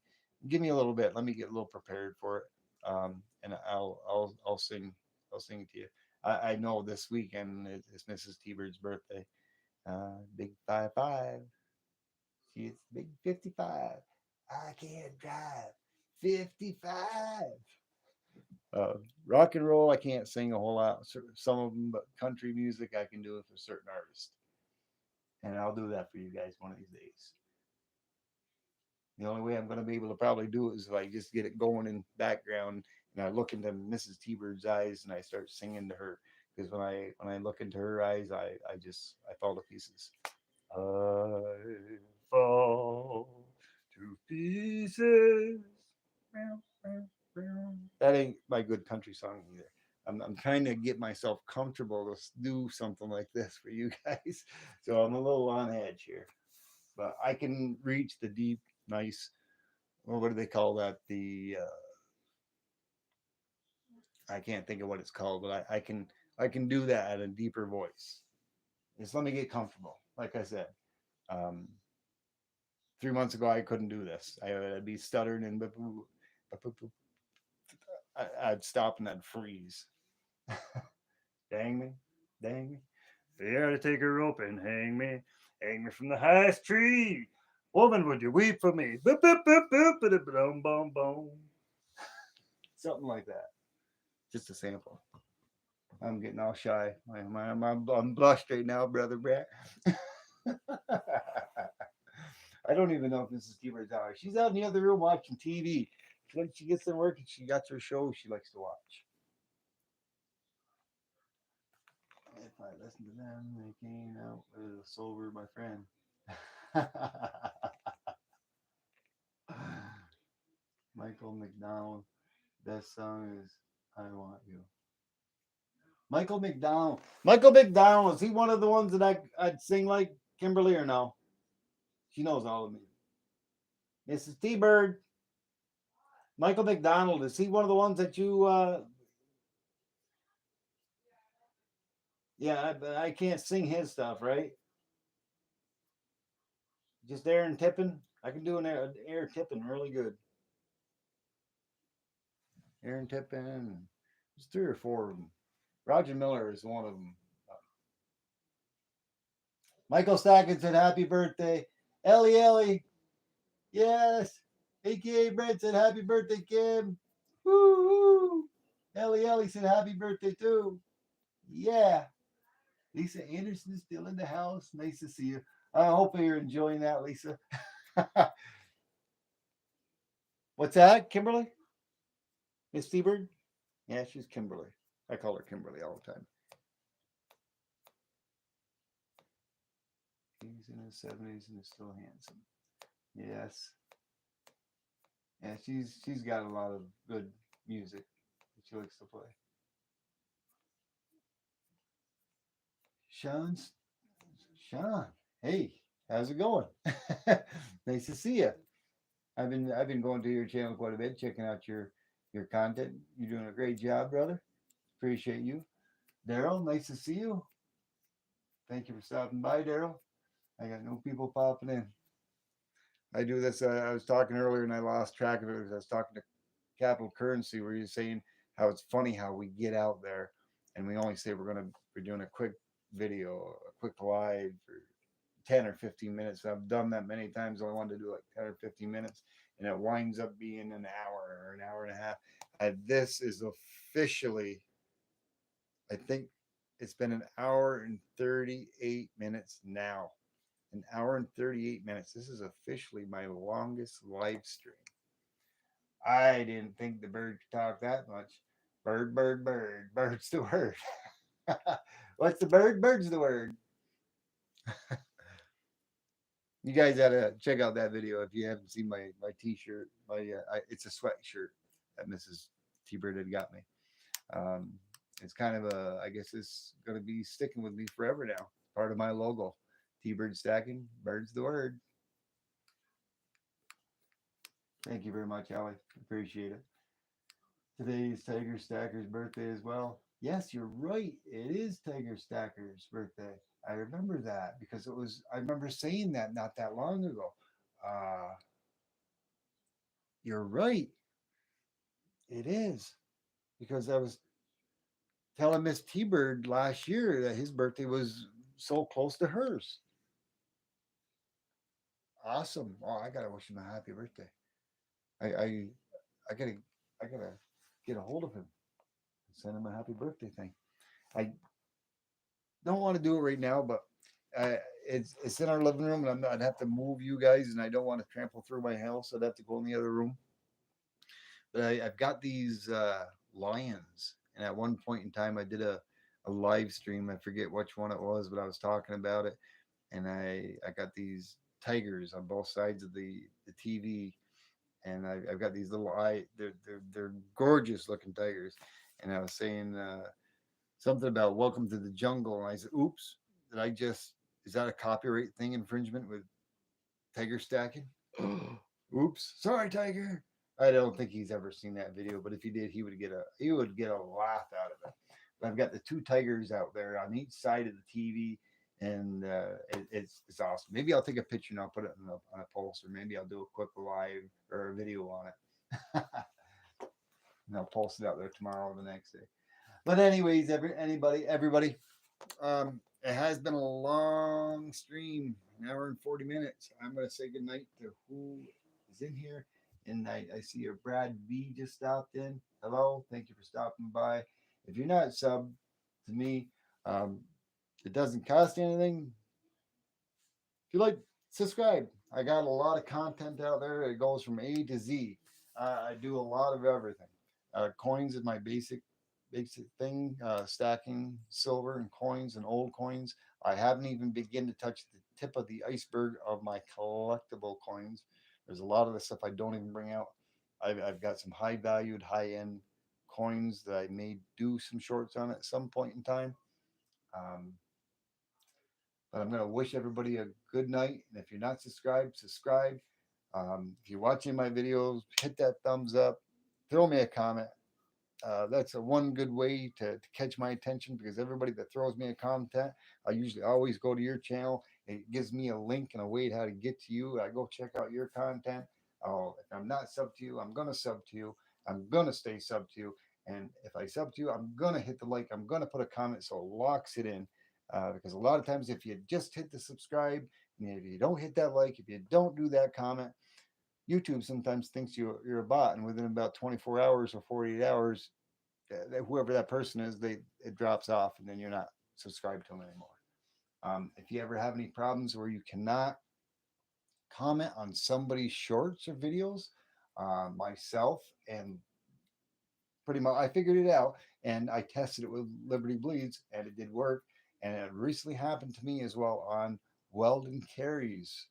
give me a little bit. Let me get a little prepared for it, and I'll sing. I'll sing it to you. I know this weekend it's Mrs. T-Bird's birthday. Big 55. She's big 55. I can't drive 55. Rock and roll, I can't sing a whole lot. Some of them, but country music, I can do it for certain artists, and I'll do that for you guys one of these days. The only way I'm going to be able to probably do it is if I just get it going in background and I look into Mrs. T-Bird's eyes and I start singing to her. Because when I look into her eyes, I fall to pieces. I fall to pieces. That ain't my good country song either. I'm trying to get myself comfortable to do something like this for you guys. So I'm a little on edge here. But I can reach the deep, nice, well, what do they call that? I can't think of what it's called, but I can do that at a deeper voice. Just let me get comfortable. Like I said, um, 3 months ago I couldn't do this. I'd be stuttering and I'd stop and I'd freeze. Dang me, dang me. You ought to take a rope and hang me from the highest tree. Woman, would you weep for me? Boop, boop, boop, boop, boop, boom, boom, boom. Something like that. Just a sample. I'm getting all shy. I'm blushed right now, brother Brett. I don't even know if Mrs. T-Bird's out. She's out in the other room watching TV. When she gets to work and she got her show she likes to watch. If I listen to them, they came out with a sober, my friend. Michael McDonald. Best song is I Want You. Michael McDonald. Michael McDonald, is he one of the ones that I'd sing like Kimberly or no? She knows all of me. Mrs. T-Bird. Michael McDonald, is he one of the ones that you yeah, I can't sing his stuff, right? Just Aaron Tippin. I can do an air Tippin really good. Aaron Tippin. There's 3 or 4 of them. Roger Miller is one of them. Michael Stackett said happy birthday. Ellie. Yes. AKA Brent said happy birthday, Kim. Woo! Ellie said happy birthday too. Yeah. Lisa Anderson is still in the house. Nice to see you. I hope you're enjoying that, Lisa. What's that, Kimberly? Miss Seabird? Yeah, she's Kimberly. I call her Kimberly all the time. He's in his 70s and is still handsome. Yes. Yeah, she's got a lot of good music that she likes to play. Sean, hey, how's it going? Nice to see you. I've been going to your channel quite a bit, checking out your content. You're doing a great job, brother. Appreciate you. Daryl, nice to see you. Thank you for stopping by, Daryl. I got no people popping in. I do this. I was talking earlier and I lost track of it because I was talking to Capital Currency where you're saying how it's funny how we get out there and we only say we're doing a quick video, a quick live for 10 or 15 minutes. I've done that many times. I wanted to do like 10 or 15 minutes and it winds up being an hour or an hour and a half. This is officially, I think it's been an hour and 38 minutes now. An hour and 38 minutes. This is officially my longest live stream. I didn't think the bird could talk that much. Bird. Bird's the word. What's the bird? Bird's the word. You guys gotta check out that video if you haven't seen my t-shirt. It's a sweatshirt that Mrs. T-Bird had got me. It's kind of I guess it's gonna be sticking with me forever now. Part of my logo. T-Bird stacking, bird's the word. Thank you very much, Allie. Appreciate it. Today's Tiger Stacker's birthday as well. Yes, you're right. It is Tiger Stacker's birthday. I remember that because I remember saying that not that long ago. You're right. It is. Because I was telling Miss T-Bird last year that his birthday was so close to hers. Awesome. Oh, I gotta wish him a happy birthday. I gotta get a hold of him and send him a happy birthday thing. I don't want to do it right now, but it's in our living room, and I'd have to move you guys, and I don't want to trample through my house. I'd have to go in the other room. But I've got these lions, and at one point in time, I did a live stream. I forget which one it was, but I was talking about it, and I got these tigers on both sides of the TV, and I've got these little they're gorgeous looking tigers, and I was saying something about welcome to the jungle, and I said, oops, is that a copyright thing infringement with tiger stacking? Oops, sorry, tiger. I don't think he's ever seen that video, but if he did, he would get a laugh out of it. But I've got the two tigers out there on each side of the TV, and it's awesome. Maybe I'll take a picture and I'll put it on a post, or maybe I'll do a quick live or a video on it. And I'll post it out there tomorrow or the next day. But anyways, everybody, it has been a long stream, an hour and 40 minutes. I'm gonna say goodnight to who is in here. And I see your Brad V just stopped in. Hello, thank you for stopping by. If you're not subbed to me, um, it doesn't cost you anything. If you like, subscribe. I got a lot of content out there. It goes from A to Z. I do a lot of everything. Coins is my basic thing. Stacking silver and coins and old coins. I haven't even begun to touch the tip of the iceberg of my collectible coins. There's a lot of the stuff I don't even bring out. I've got some high valued, high end coins that I may do some shorts on at some point in time. Um, but I'm going to wish everybody a good night. And if you're not subscribed, subscribe. If you're watching my videos, hit that thumbs up, throw me a comment. That's a one good way to catch my attention, because everybody that throws me a content, I usually always go to your channel. It gives me a link and a way how to get to you. I go check out your content. Oh, if I'm not sub to you, I'm gonna sub to you. I'm gonna stay sub to you. And if I sub to you, I'm gonna hit the like. I'm gonna put a comment so it locks it in. Because a lot of times, if you just hit the subscribe, and if you don't hit that like, if you don't do that comment, YouTube sometimes thinks you're a bot, and within about 24 hours or 48 hours, whoever that person is, it drops off, and then you're not subscribed to them anymore. If you ever have any problems where you cannot comment on somebody's shorts or videos, myself and pretty much I figured it out, and I tested it with Liberty Bleeds, and it did work. And it recently happened to me as well on Weldon Carey's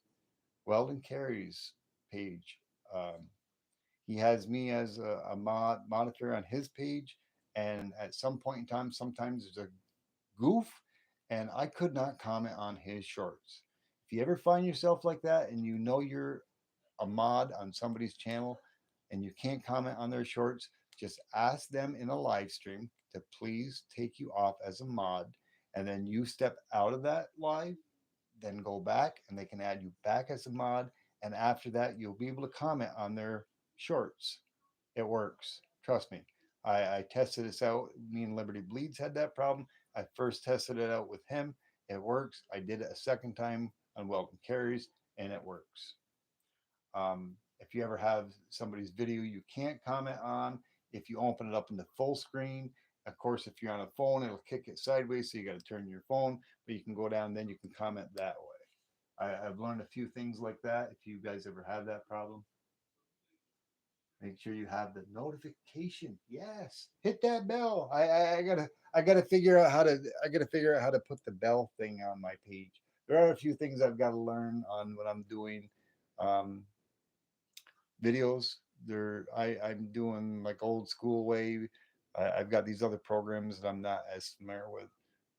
page. Um, he has me as a monitor on his page, and at some point in time, sometimes there's a goof, and I could not comment on his shorts. If you ever find yourself like that, and you know you're a mod on somebody's channel and you can't comment on their shorts, just ask them in a live stream to please take you off as a mod, and then you step out of that live, then go back, and they can add you back as a mod. And after that, you'll be able to comment on their shorts. It works. Trust me. I tested this out. Me and Liberty Bleeds had that problem. I first tested it out with him. It works. I did it a second time on Welcome Carries, and it works. If you ever have somebody's video you can't comment on, if you open it up in the full screen, of course, if you're on a phone, it'll kick it sideways, so you got to turn your phone, but you can go down, then you can comment that way. I've learned a few things like that. If you guys ever have that problem, make sure you have the notification. Yes, hit that bell. I gotta figure out how to put the bell thing on my page. There are a few things I've got to learn on when I'm doing um, videos. I'm doing like old school way. I've got these other programs that I'm not as familiar with.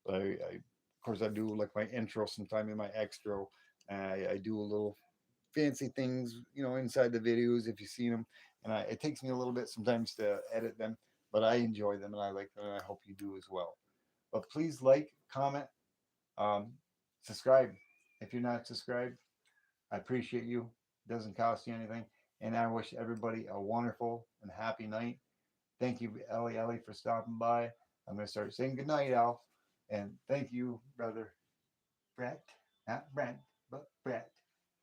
But of course, I do like my intro sometime in my extra. I do a little fancy things, inside the videos if you've seen them. And it takes me a little bit sometimes to edit them, but I enjoy them and I like them, and I hope you do as well. But please like, comment, um, subscribe. If you're not subscribed, I appreciate you. It doesn't cost you anything. And I wish everybody a wonderful and happy night. Thank you, Ellie, for stopping by. I'm going to start saying goodnight, Al. And thank you, brother Brett, not Brent, but Brett,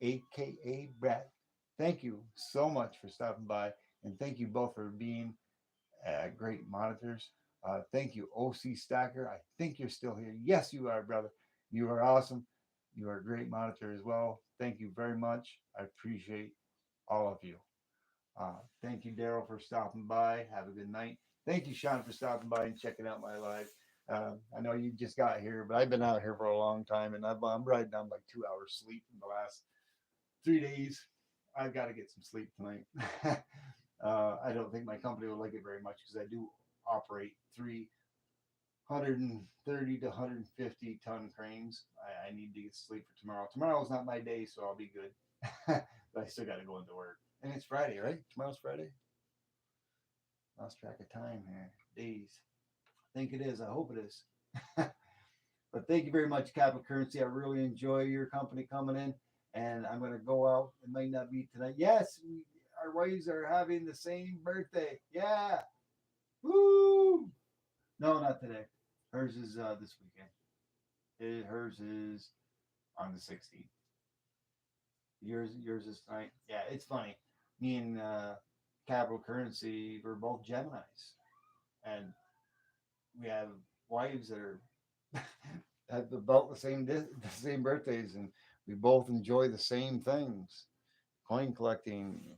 aka Brett. Thank you so much for stopping by, and thank you both for being great monitors. Thank you, OC Stacker. I think you're still here. Yes, you are, brother. You are awesome. You are a great monitor as well. Thank you very much. I appreciate all of you. Thank you, Daryl, for stopping by. Have a good night. Thank you, Sean, for stopping by and checking out my live. I know you just got here, but I've been out here for a long time, and I'm riding down like 2 hours sleep in the last 3 days. I've got to get some sleep tonight. I don't think my company will like it very much because I do operate 330 to 150 ton cranes. I need to get sleep for tomorrow. Tomorrow's not my day, so I'll be good. But I still got to go into work. And it's Friday, right? Tomorrow's Friday. Lost track of time here. Days. I think it is. I hope it is. But thank you very much, Capital Currency. I really enjoy your company coming in. And I'm going to go out. It might not be tonight. Yes, our wives are having the same birthday. Yeah. Woo! No, not today. Hers is this weekend. Hers is on the 16th. Yours is tonight. Yeah, it's funny. Me and Capital Currency, we're both Geminis, and we have wives that are have about the same birthdays, and we both enjoy the same things: coin collecting,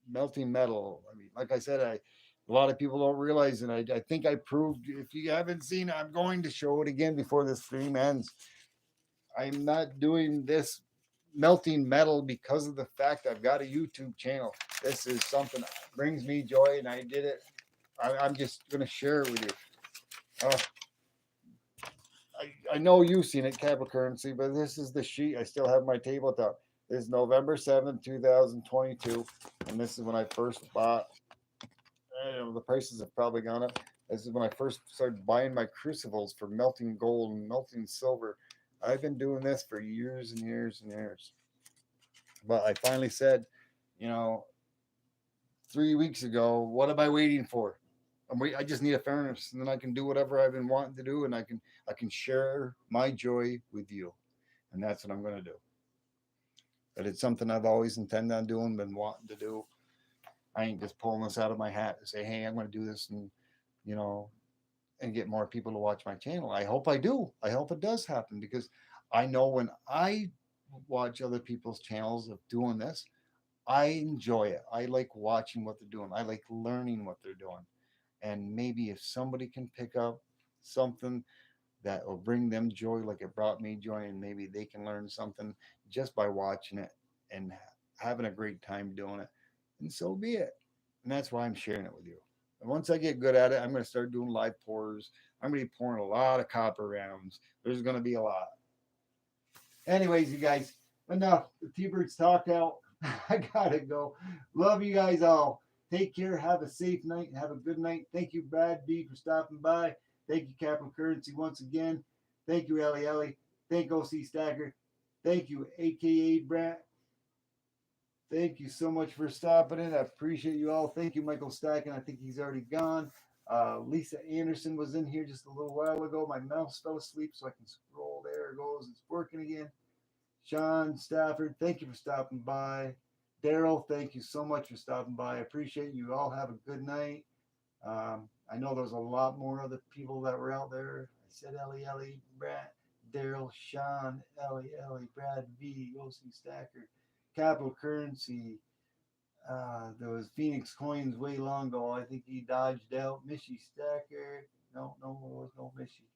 melting metal. I mean, like I said, a lot of people don't realize, and I think I proved. If you haven't seen it, I'm going to show it again before this stream ends. I'm not doing this melting metal because of the fact I've got a YouTube channel. This is something that brings me joy, and I did it. I'm just going to share it with you. I know you've seen it, Capital Currency, but this is the sheet. I still have my tabletop. This is November 7th, 2022, and this is when I first bought. I don't know, the prices have probably gone up. This is when I first started buying my crucibles for melting gold and melting silver. I've been doing this for years and years and years. But I finally said, 3 weeks ago, what am I waiting for? I just need a furnace, and then I can do whatever I've been wanting to do, and I can share my joy with you, and that's what I'm going to do. But it's something I've always intended on doing, been wanting to do. I ain't just pulling this out of my hat and say, hey, I'm going to do this, and and get more people to watch my channel. I hope I do. I hope it does happen, because I know when I watch other people's channels of doing this, I enjoy it. I like watching what they're doing. I like learning what they're doing. And maybe if somebody can pick up something that will bring them joy like it brought me joy, and maybe they can learn something just by watching it and having a great time doing it, and so be it. And that's why I'm sharing it with you. And once I get good at it, I'm going to start doing live pours. I'm going to be pouring a lot of copper rounds. There's going to be a lot. Anyways, you guys, enough. The T-Birds talk out. I got to go. Love you guys all. Take care. Have a safe night. Have a good night. Thank you, Brad B, for stopping by. Thank you, Capital Currency, once again. Thank you, Ellie Ellie. Thank OC Stacker. Thank you, AKA Brad. Thank you so much for stopping in. I appreciate you all. Thank you, Michael Stacken. I think he's already gone. Lisa Anderson was in here just a little while ago. My mouse fell asleep, so I can scroll. There it goes. It's working again. Sean Stafford, thank you for stopping by. Daryl, thank you so much for stopping by. I appreciate you all. Have a good night. I know there's a lot more other people that were out there. I said Ellie, Brad, Daryl, Sean, Ellie, Brad V, OC Stacker, Capital Currency. There was Phoenix Coins way long ago. I think he dodged out. Mishy Stacker. No, there was no Mishy.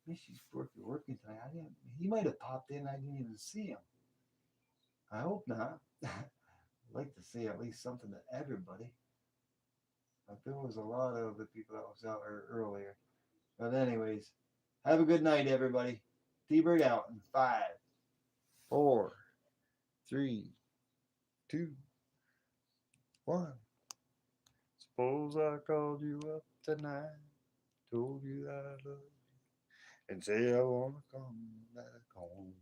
Mishy's working tonight. He might have popped in. I didn't even see him. I hope not. I'd like to say at least something to everybody. But there was a lot of the people that was out there earlier. But anyways, have a good night, everybody. T-Bird out in 5, 4, 3, 2, 1. Suppose I called you up tonight, told you that I love you, and say I wanna come back home.